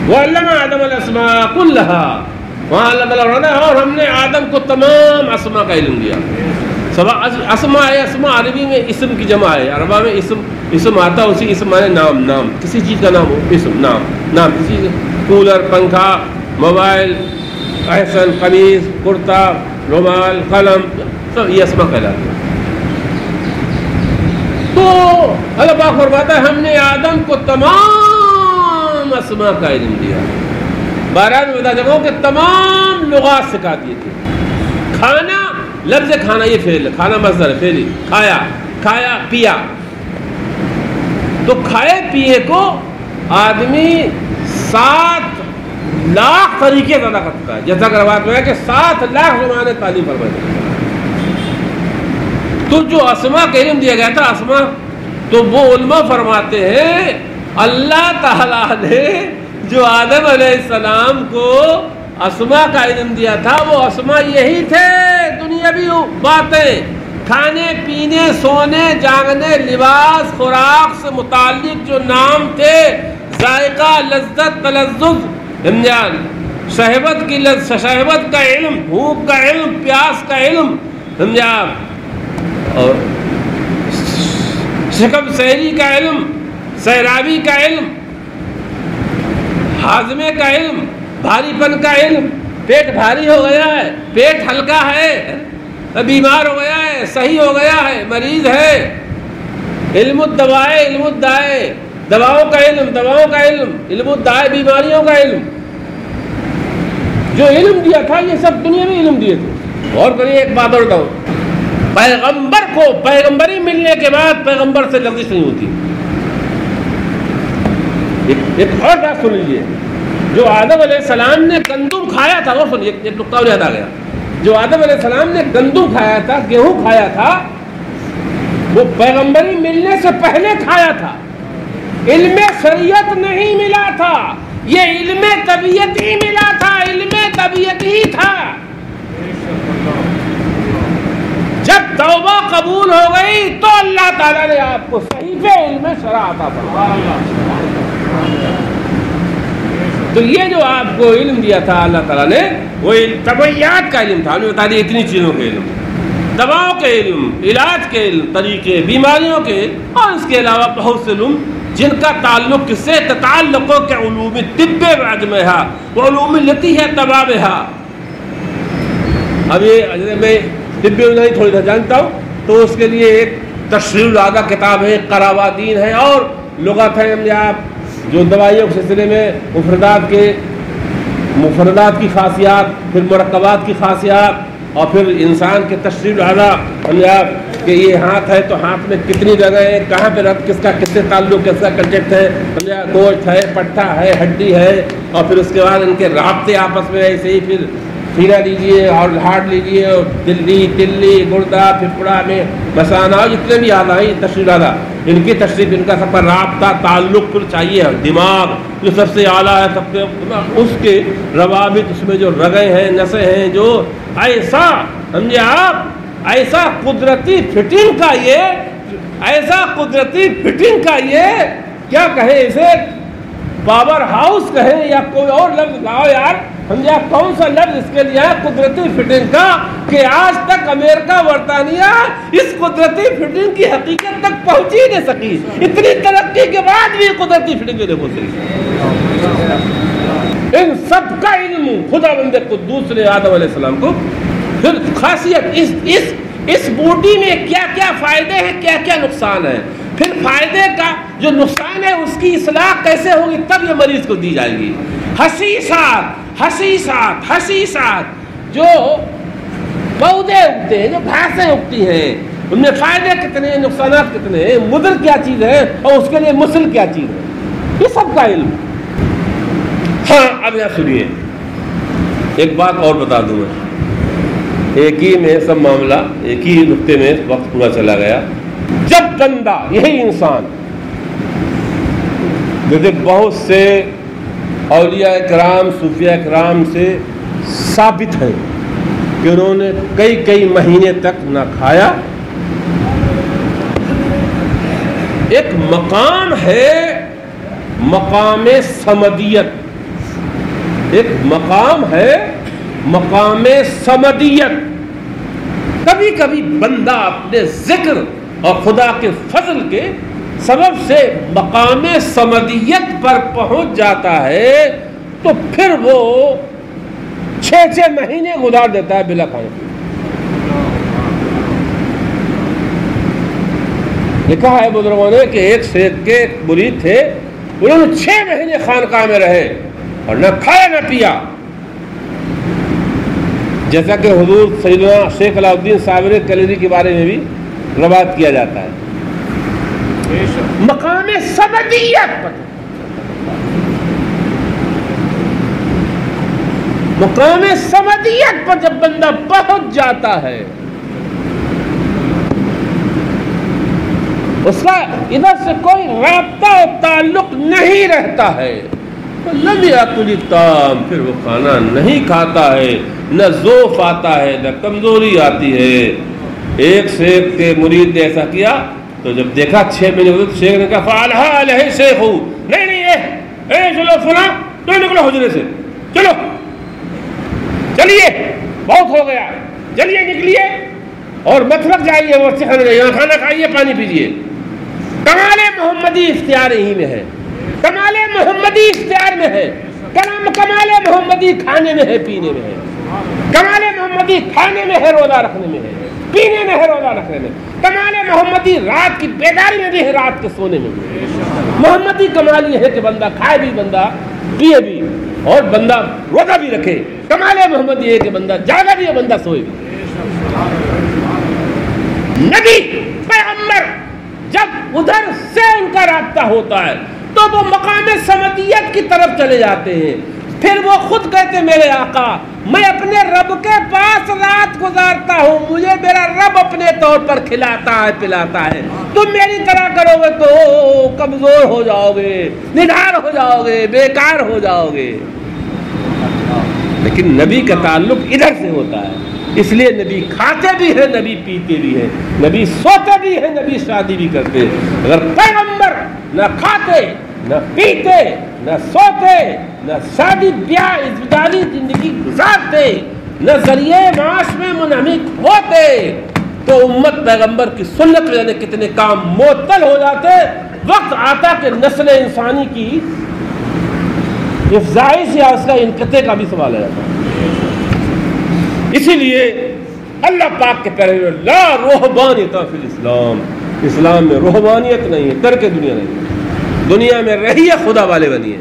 وَعَلَّمَ آدَمَ الْأَسْمَاءَ كُلَّهَا، وہاں اللہ تعالیٰ فرماتا ہے اور ہم نے آدم کو تمام اسماء کا علم دیا۔ اسما ہے، اسما عربی میں اسم کی جمع ہے، عربہ میں اسم آتا ہے، اسی اسم مانے نام، کسی چیز کا نام ہو، اسم نام کسی چیز، کولر، پنکھا، موبائل، احسن، قمیص، کرتا، رومال، قلم، سب یہ اسما کہلاتے ہیں۔ تو اللہ پاک فرماتا ہے ہم نے آدم کو تمام اسما کا علم دیا، بارہ میں بتا چکا ہوں کہ تمام لغات سکھا دیے تھے۔ کھانا، لفظ کھانا یہ فعل ہے، کھانا مصدر ہے، فعل، کھایا پیا، تو کھائے پیے کو آدمی 7 لاکھ طریقے سے ادا کرتا ہے، جیسا کہ روایت میں ہے کہ 7 لاکھ علماء نے تعلیم فرمائی۔ تو جو اسما کا علم دیا گیا تھا، اسما، تو وہ علماء فرماتے ہیں اللہ تعالیٰ نے جو آدم علیہ السلام کو اسما کا علم دیا تھا، وہ اسما یہی تھے، دنیاوی باتیں، کھانے پینے، سونے جاگنے، لباس، خوراک سے متعلق جو نام تھے، ذائقہ، لذت، تلذذ، شہوت کا علم، بھوک کا علم، پیاس کا علم، اور شکم سیری کا علم، سیرابی کا علم، ہاضمے کا علم، بھاری پن کا علم، پیٹ بھاری ہو گیا ہے، پیٹ ہلکا ہے، بیمار ہو گیا ہے، صحیح ہو گیا ہے، مریض ہے، علم الدوائے، علم الدائے، دواؤں کا علم، علم الدائے، بیماریوں کا علم، جو علم دیا تھا یہ سب دنیا میں علم دیے تھے۔ اور کریے ایک بات اور بتاؤں، پیغمبر کو پیغمبری ملنے کے بعد پیغمبر سے لغزش نہیں ہوتی۔ ایک اور بات سن لیجیے، جو آدم علیہ السلام نے گندم کھایا تھا، وہ سنیے، ایک نقطہ اور یاد آ گیا، جو آدم علیہ السلام نے گندم کھایا تھا، گیہوں کھایا تھا، وہ پیغمبری ملنے سے پہلے کھایا تھا، علم شریعت نہیں ملا تھا، یہ علم طبیعت ہی ملا تھا، علم طبیعت ہی تھا۔ جب توبہ قبول ہو گئی تو اللہ تعالیٰ نے آپ کو صحیفے علم شرع عطا فرمایا۔ تو یہ جو آپ کو علم دیا تھا اللہ تعالیٰ نے، وہ طبیعیات کا علم تھا، ہمیں بتا دیا اتنی چیزوں کے علم، دواؤں کے علم، علاج کے علم، طریقے، بیماریوں کے، اور اس کے علاوہ بہت سے علم جن کا تعلق کس سے تعلق کے علوم طب وعلمها وعلوم التي هي تبعها۔ اب یہ میں طب نہیں تھوڑی سا جانتا ہوں، تو اس کے لیے ایک تشریح العادہ کتاب ہے، قراوادین ہے، اور لغت ہے، آپ جو دوائیوں کے سلسلے میں مفردات کی خاصیات، پھر مرکبات کی خاصیات، اور پھر انسان کے تشریح العادہ کہ یہ ہاتھ ہے تو ہاتھ میں کتنی جگہ ہے، کہاں پہ ربط، کس کا کس سے تعلق، کس کا کنٹیکٹ ہے، گوشت ہے، پٹھا ہے، ہڈی ہے، اور پھر اس کے بعد ان کے رابطے آپس میں، ایسے ہی پھر سینہ لیجیے اور ہارٹ لیجیے، اور دلی، تلی، گردہ، پھپھڑا میں مسانہ، اور جتنے بھی اعضاء ہیں تشریح العادہ، ان کی تشریح، ان کا سب کا رابطہ تعلق پھر چاہیے، دماغ جو سب سے اعلیٰ ہے، سب سے اس کے روابط، اس میں جو رگیں ہیں، نسیں ہیں، جو ایسا سمجھے آپ، ایسا قدرتی فٹنگ کا یہ کیا کہیں، اسے پاور ہاؤس کہیں یا کوئی اور لفظ لاؤ یار، سمجھا کون سا لفظ اس کے لیے ہے قدرتی فٹنگ کا، کہ آج تک امریکہ برطانیہ اس قدرتی فٹنگ کی حقیقت تک پہنچ ہی نہیں سکی، اتنی ترقی کے بعد بھی قدرتی فٹنگ نہیں پہنچ سکی۔ ان سب کا علم خدا بند قدوس نے آدم علیہ السلام کو، پھر خاصیت اس بوٹی میں کیا کیا فائدے ہیں، کیا کیا نقصان ہے، پھر فائدے کا جو نقصان ہے اس کی اصلاح کیسے ہوگی، تب یہ مریض کو دی جائے گی۔ حسیسات جو پودے اگتے ہیں، جو گھاسیں اگتی ہیں، ان میں فائدے کتنے ہیں، نقصانات کتنے ہیں، مضر کیا چیز ہے اور اس کے لیے مسل کیا چیز ہے، یہ سب کا علم۔ ہاں اب یہاں سنیے، ایک بات اور بتا دوں میں، ایک ہی میں سب معاملہ، ایک ہی نقطے میں وقت پورا چلا گیا۔ جب بندہ، یہی انسان، جیسے بہت سے اولیاء کرام، صوفیاء کرام سے ثابت ہے کہ انہوں نے کئی مہینے تک نہ کھایا۔ ایک مقام ہے، مقام صمدیت، ایک مقام ہے، مقام صمدیت، کبھی کبھی بندہ اپنے ذکر اور خدا کے فضل کے سبب سے مقام صمدیت پر پہنچ جاتا ہے تو پھر وہ 6 مہینے گزار دیتا ہے بلا کھانے پینے۔ لکھا ہے بزرگوں نے کہ ایک شیخ کے مرید تھے، انہوں نے 6 مہینے خانقاہ میں رہے اور نہ کھایا نہ پیا، جیسا کہ حضور سیدنا شیخ علاء الدین صابر کلیری کے بارے میں بھی روایت کیا جاتا ہے۔ مقام صمدیت پر، مقام صمدیت پر جب بندہ پہنچ جاتا ہے، اس کا ادھر سے کوئی رابطہ و تعلق نہیں رہتا ہے، تو لم یاکل الطعام، پھر وہ کھانا نہیں کھاتا ہے، نہ ذوف آتا ہے نہ کمزوری آتی ہے۔ ایک شیخ کے مرید نے ایسا کیا تو جب دیکھا 6 مہینے ہوئے تو شیخ نے کہا فعلھا علیہ شیخ، نہیں چلو فلاں تو نکلو حجرے سے، چلو چلیے بہت ہو گیا، چلیے نکلیے اور مطلب جائیے ورثے کھانے جائیے، کھانا کھائیے پانی پیجیے۔ کمال محمدی اختیار ہی میں ہے، کمال محمدی اختیار میں ہے، کمال محمدی کھانے میں ہے، پینے میں ہے، کمال محمدی کھانے میں ہے، روزہ رکھنے میں ہے، پینے میں ہے، روزہ رکھنے میں، کمال محمدی رات کی بیداری میں بھی ہے، رات کے سونے میں بھی۔ محمدی کمال یہ ہے کہ بندہ کھائے بھی، بندہ پیے بھی اور بندہ روزہ بھی رکھے۔ کمال محمدی یہ ہے کہ بندہ جاگا بھی ہے، بندہ سوئے بھی۔ نبی پیغمبر جب ادھر سے ان کا رابطہ ہوتا ہے تو وہ مقام صمدیت کی طرف چلے جاتے ہیں۔ پھر وہ خود کہتے میرے آقا میں اپنے رب کے پاس رات گزارتا ہوں، مجھے میرا رب اپنے طور پر کھلاتا ہے پلاتا ہے، تم میری طرح کرو گے تو کمزور ہو جاؤ گے، نڈھال ہو جاؤ گے، بیکار ہو جاؤ گے۔ لیکن نبی کا تعلق ادھر سے ہوتا ہے، اس لیے نبی کھاتے بھی ہیں، نبی پیتے بھی ہیں، نبی سوتے بھی ہیں، نبی شادی بھی کرتے ہیں۔ اگر پیغمبر نہ کھاتے نہ پیتے نہ سوتے نہ شادی بیاہ ازدواجی زندگی گزارتے نہ ذریعے معاش میں منہمک ہوتے تو امت پیغمبر کی سنت میں جانے کتنے کام معطل ہو جاتے۔ وقت آتا کہ نسل انسانی کی افزائش یا اس کا انقطاع کا بھی سوال آ جاتا۔ اسی لیے اللہ پاک کے پیارے لا رہبانیت فی الاسلام، اسلام میں رہبانیت نہیں ہے، ترک دنیا نہیں ہے۔ دنیا میں رہیے خدا والے بنیے،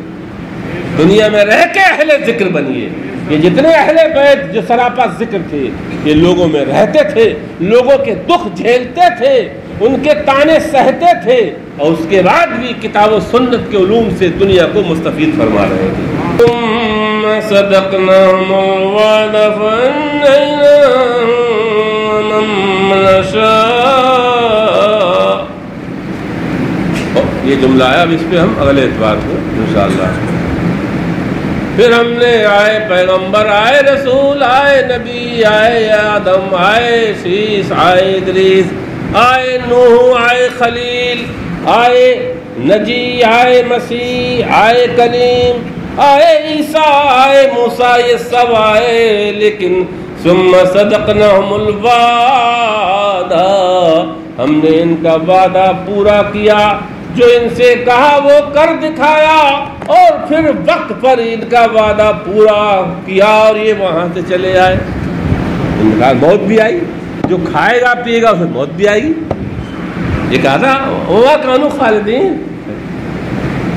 دنیا میں رہ کے اہل ذکر بنیے۔ یہ جتنے اہل بیت جو سراپا ذکر تھے یہ لوگوں میں رہتے تھے، لوگوں کے دکھ جھیلتے تھے، ان کے تانے سہتے تھے اور اس کے بعد بھی کتاب و سنت کے علوم سے دنیا کو مستفید فرما رہے تھے۔ صدقناهم الوعد فأنجينا من نشاء۔ یہ جملہ ہے، اب اس پہ ہم اگلے اتوار کو انشاءاللہ۔ پھر ہم نے آئے پیغمبر، آئے رسول، آئے نبی، آئے آدم، آئے شیس، آئے ادریس، آئے نوح، آئے خلیل، آئے نجی، آئے مسیح، آئے کلیم، آئے عیسیٰ، آئے موسیٰ، یہ سب آئے، لیکن ثم صدقناہم الوعد، ہم نے ان کا وعدہ پورا کیا، جو ان سے کہا وہ کر دکھایا، اور پھر وقت پر ان کا وعدہ پورا کیا اور یہ وہاں سے چلے آئے۔ ان کا موت بھی آئی، جو کھائے گا پیے گا اسے موت بھی آئے گی۔ یہ کہا تھا وما کانوا خالدین،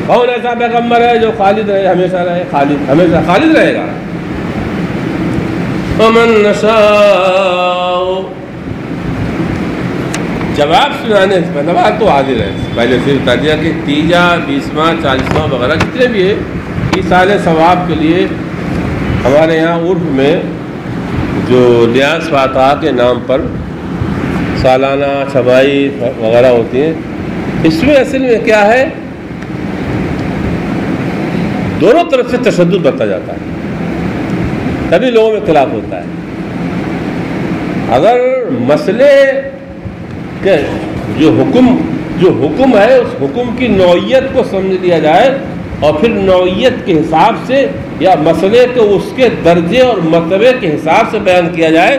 کون ایسا پیغمبر ہے جو خالد رہے، ہمیشہ رہے، خالد ہمیشہ خالد رہے گا۔ ومن نشاء، جواب سنانے سے پہلے بات تو حاضر ہے، پہلے سے بتا دیا کہ 30واں 20واں 40واں وغیرہ جتنے بھی ہے ایصال ثواب کے لیے ہمارے یہاں عرف میں جو نیاز فاتحہ کے نام پر سالانہ چھبائی وغیرہ ہوتی ہیں، اس میں اصل میں کیا ہے، دونوں طرف سے تشدد برتا جاتا ہے، تبھی لوگوں میں اختلاف ہوتا ہے۔ اگر مسئلے کہ جو حکم ہے اس حکم کی نوعیت کو سمجھ لیا جائے اور پھر نوعیت کے حساب سے یا مسئلے کو اس کے درجے اور مرتبے کے حساب سے بیان کیا جائے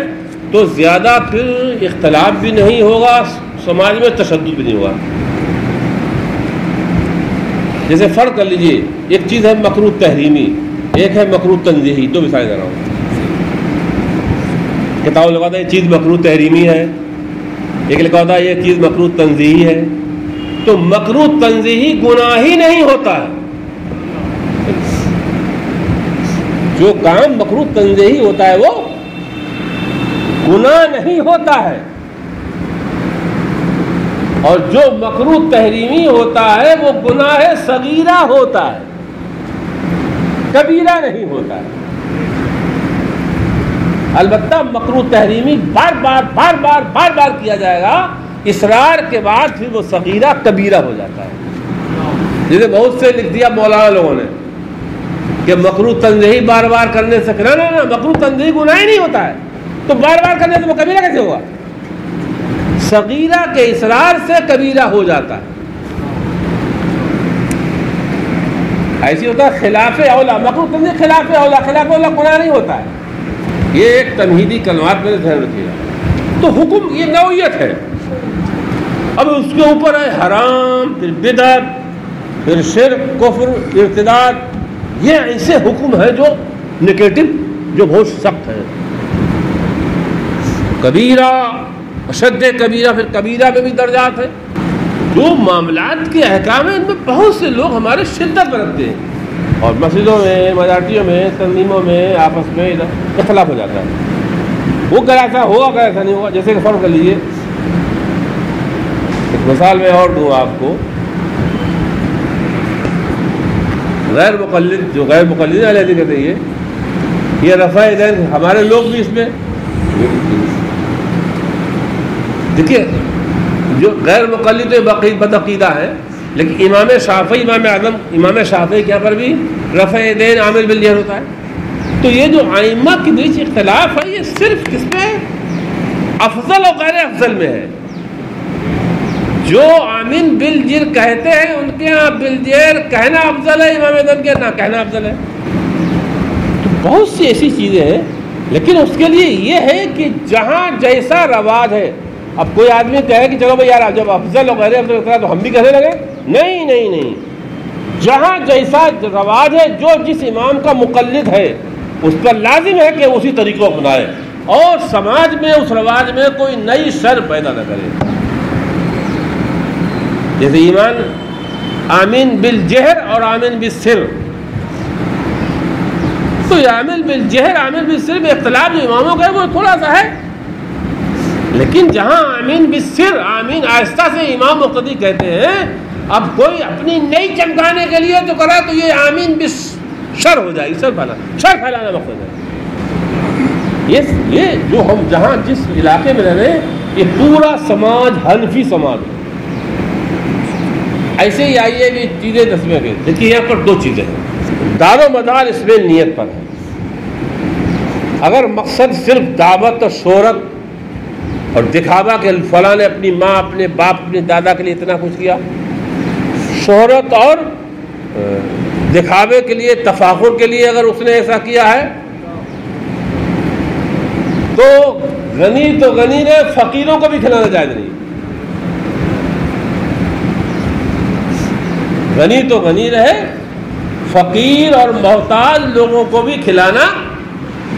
تو زیادہ پھر اختلاف بھی نہیں ہوگا، سماج میں تشدد بھی نہیں ہوگا۔ جیسے فرق کر لیجئے، ایک چیز ہے مکروہ تحریمی، ایک ہے مکروہ تنزیہی، دو مثالیں دے رہا ہوں۔ کتاب لگا تھا یہ چیز مکروہ تحریمی ہے، ایک لکھا ہوتا ہے یہ چیز مکروہ تنزیہی ہے۔ تو مکروہ تنزیہی گناہ ہی نہیں ہوتا ہے، جو کام مکروہ تنزیہی ہوتا ہے وہ گناہ نہیں ہوتا ہے، اور جو مکروہ تحریمی ہوتا ہے وہ گناہ صغیرہ ہوتا ہے، کبیرہ نہیں ہوتا ہے۔ البتہ مکروہ تحریمی بار بار کیا جائے گا، اصرار کے بعد پھر وہ صغیرہ کبیرہ ہو جاتا ہے۔ جسے بہت سے لکھ دیا مولانا لوگوں نے کہ مکروہ تنزیہی بار بار کرنے سے نہ مکروہ تنزیہی گناہ ہی نہیں ہوتا ہے، تو بار بار کرنے سے وہ کبیرہ کیسے ہوگا؟ صغیرہ کے اصرار سے کبیرہ ہو جاتا ہے۔ ایسی ہوتا ہے خلاف اولا، مکروہ تنزیہی خلاف اولا گناہ نہیں ہوتا ہے۔ یہ ایک تمہیدی کلمات میں ذہن رکھیے گا۔ تو حکم یہ نوعیت ہے، اب اس کے اوپر ہے حرام، پھر بدعت، پھر شرک، کفر، ارتداد، یہ ایسے حکم ہے جو نگیٹو، جو بہت سخت ہے۔ کبیرہ، اشد کبیرہ، پھر کبیرہ میں بھی درجات ہیں۔ جو معاملات کے احکام ہیں ان میں بہت سے لوگ ہمارے شدت برتتے ہیں، اور مسجدوں میں، مجارٹیوں میں، تنظیموں میں آپس میں اختلاف ہو جاتا ہے، وہ کہ ایسا ہوگا کہ ایسا نہیں ہوگا۔ جیسے کہ فرض کر لیجیے، ایک مثال میں اور دوں آپ کو، غیر مقلد، جو غیر مقلد علیہ کہتے ہیں یہ رفع یدین، ہمارے لوگ بھی اس میں دیکھیے، جو غیر مقلد بدعقیدہ ہے، لیکن امام شافعی، امام اعظم امام شافعی کے یہاں پر بھی رفع یدین عامل بالجہر ہوتا ہے۔ تو یہ جو ائمہ کے بیچ اختلاف ہے، یہ صرف کس میں ہے؟ افضل اور غیر افضل میں ہے۔ جو آمین بالجہر کہتے ہیں ان کے یہاں بالجہر کہنا افضل ہے، امام اعظم کے نہ کہنا افضل ہے۔ تو بہت سی ایسی چیزیں ہیں، لیکن اس کے لیے یہ ہے کہ جہاں جیسا رواج ہے، اب کوئی آدمی کہے کہ چلو بھائی یار جب افضل اور غیر افضل ہوتا ہے تو ہم بھی کہنے لگے، نہیں، جہاں جیسا رواج ہے، جو جس امام کا مقلد ہے اس پر لازم ہے کہ اسی طریقے کو اپنائے، اور سماج میں اس رواج میں کوئی نئی شر پیدا نہ کرے۔ جیسے ایمان آمین بالجہر اور آمین بالسر، تو آمین بالجہر آمین بالسر میں اختلاف جو اماموں کا ہے وہ تھوڑا سا ہے، لیکن جہاں آمین بالسر، آمین آہستہ سے امام مقتدی کہتے ہیں، اب کوئی اپنی نئی چمکانے کے لیے تو کرا تو یہ آمین بالشر ہو جائے، شر پھیلانا مقصد ہے۔ یہ جو ہم جہاں جس علاقے میں رہ رہے ہیں، یہ پورا سماج حنفی سماج ہے۔ ایسے ہی آئیے بھی چیزیں دسویں کے دیکھیے، یہاں پر دو چیزیں ہیں، دار و مدار اس میں نیت پر ہے۔ اگر مقصد صرف دعوت اور شہرت اور دکھاوا کہ فلاں نے اپنی ماں، اپنے باپ، اپنے دادا کے لیے اتنا کچھ کیا، شہرت اور دکھاوے کے لیے، تفاخر کے لیے اگر اس نے ایسا کیا ہے، تو غنی نے فقیروں کو بھی کھلانا جائز نہیں۔ غنی تو غنی رہے، فقیر اور محتاج لوگوں کو بھی کھلانا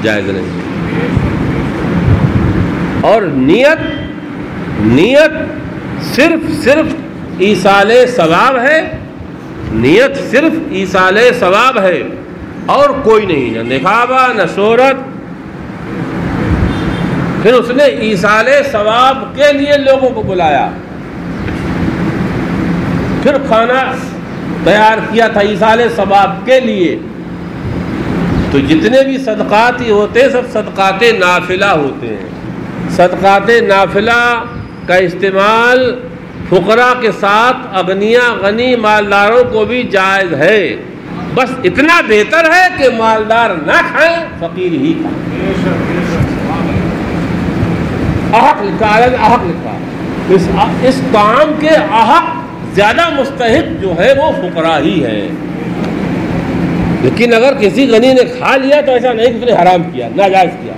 جائز نہیں۔ اور نیت صرف ایصال ثواب ہے، نیت صرف ایصال ثواب ہے اور کوئی نہیں، نہ دکھاوا نہ شہرت۔ پھر اس نے ایصال ثواب کے لیے لوگوں کو بلایا، پھر کھانا تیار کیا تھا ایصال ثواب کے لیے۔ تو جتنے بھی صدقات ہی ہوتے ہیں سب صدقات نافلہ ہوتے ہیں۔ صدقات نافلہ کا استعمال فقراء کے ساتھ اغنیاء غنی مالداروں کو بھی جائز ہے، بس اتنا بہتر ہے کہ مالدار نہ کھائیں، فقیر ہی کھائیں۔ احق لکھا اس کام کے احق زیادہ مستحق جو ہے وہ فقراء ہی ہے۔ لیکن اگر کسی غنی نے کھا لیا تو ایسا نہیں کہ اس نے حرام کیا، ناجائز کیا۔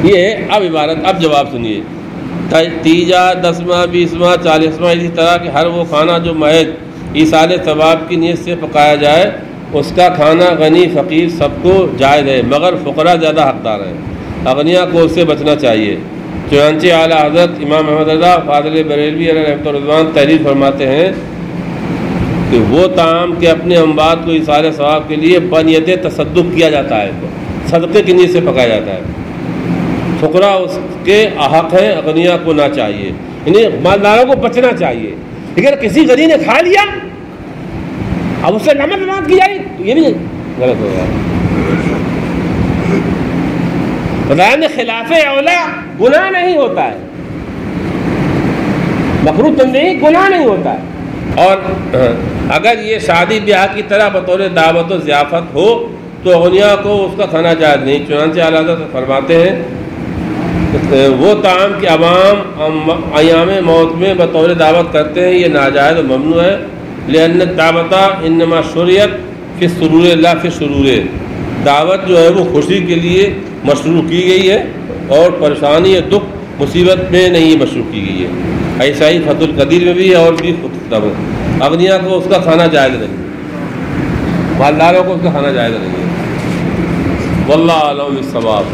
یہ ہے اب عبارت. اب جواب سنیے. تیجا 10واں 20واں 40واں اسی طرح کہ ہر وہ کھانا جو محض ایصال ثواب کی نیت سے پکایا جائے اس کا کھانا غنی فقیر سب کو جائز ہے، مگر فقراء زیادہ حقدار ہیں. اغنیاء کو اس سے بچنا چاہیے. چنانچہ اعلیٰ حضرت امام محمد رضا فاضل بریلوی علیہ رحمۃ الرضوان تحریر فرماتے ہیں کہ وہ طعام کے اپنے اموات کو ایصال ثواب کے لیے بنیت تصدق کیا جاتا ہے، صدقے کی نیت سے پکایا جاتا ہے. فقراء اس کے حق ہیں، اغنیاء کو نہ چاہیے، یعنی مالداروں کو بچنا چاہیے. اگر کسی غنی نے کھا لیا اب اس سے نمت کی جائے تو یہ بھی غلط ہوگا. بتایا خلاف اولا گناہ نہیں ہوتا ہے، مکروہ تنزیہی گناہ نہیں ہوتا ہے. اور اگر یہ شادی بیاہ کی طرح بطور دعوت و ضیافت ہو تو اغنیاء کو اس کا کھانا جائز نہیں. چنانچہ اعلیٰ حضرت فرماتے ہیں وہ طعام کہ عوام ایام موت میں بطور دعوت کرتے ہیں یہ ناجائز و ممنوع ہے. لأن الدعوت انما شرعت فی سرور لا فی شرور. دعوت جو ہے وہ خوشی کے لیے مشروع کی گئی ہے اور پریشانی یا دکھ مصیبت میں نہیں مشروع کی گئی ہے. ایسا ہی فتح القدیر میں بھی ہے اور بھی خطب ہے. اغنیاء کو اس کا کھانا جائز نہیں، مالداروں کو اس کا کھانا جائز نہیں ہے. واللہ اعلم بالصواب.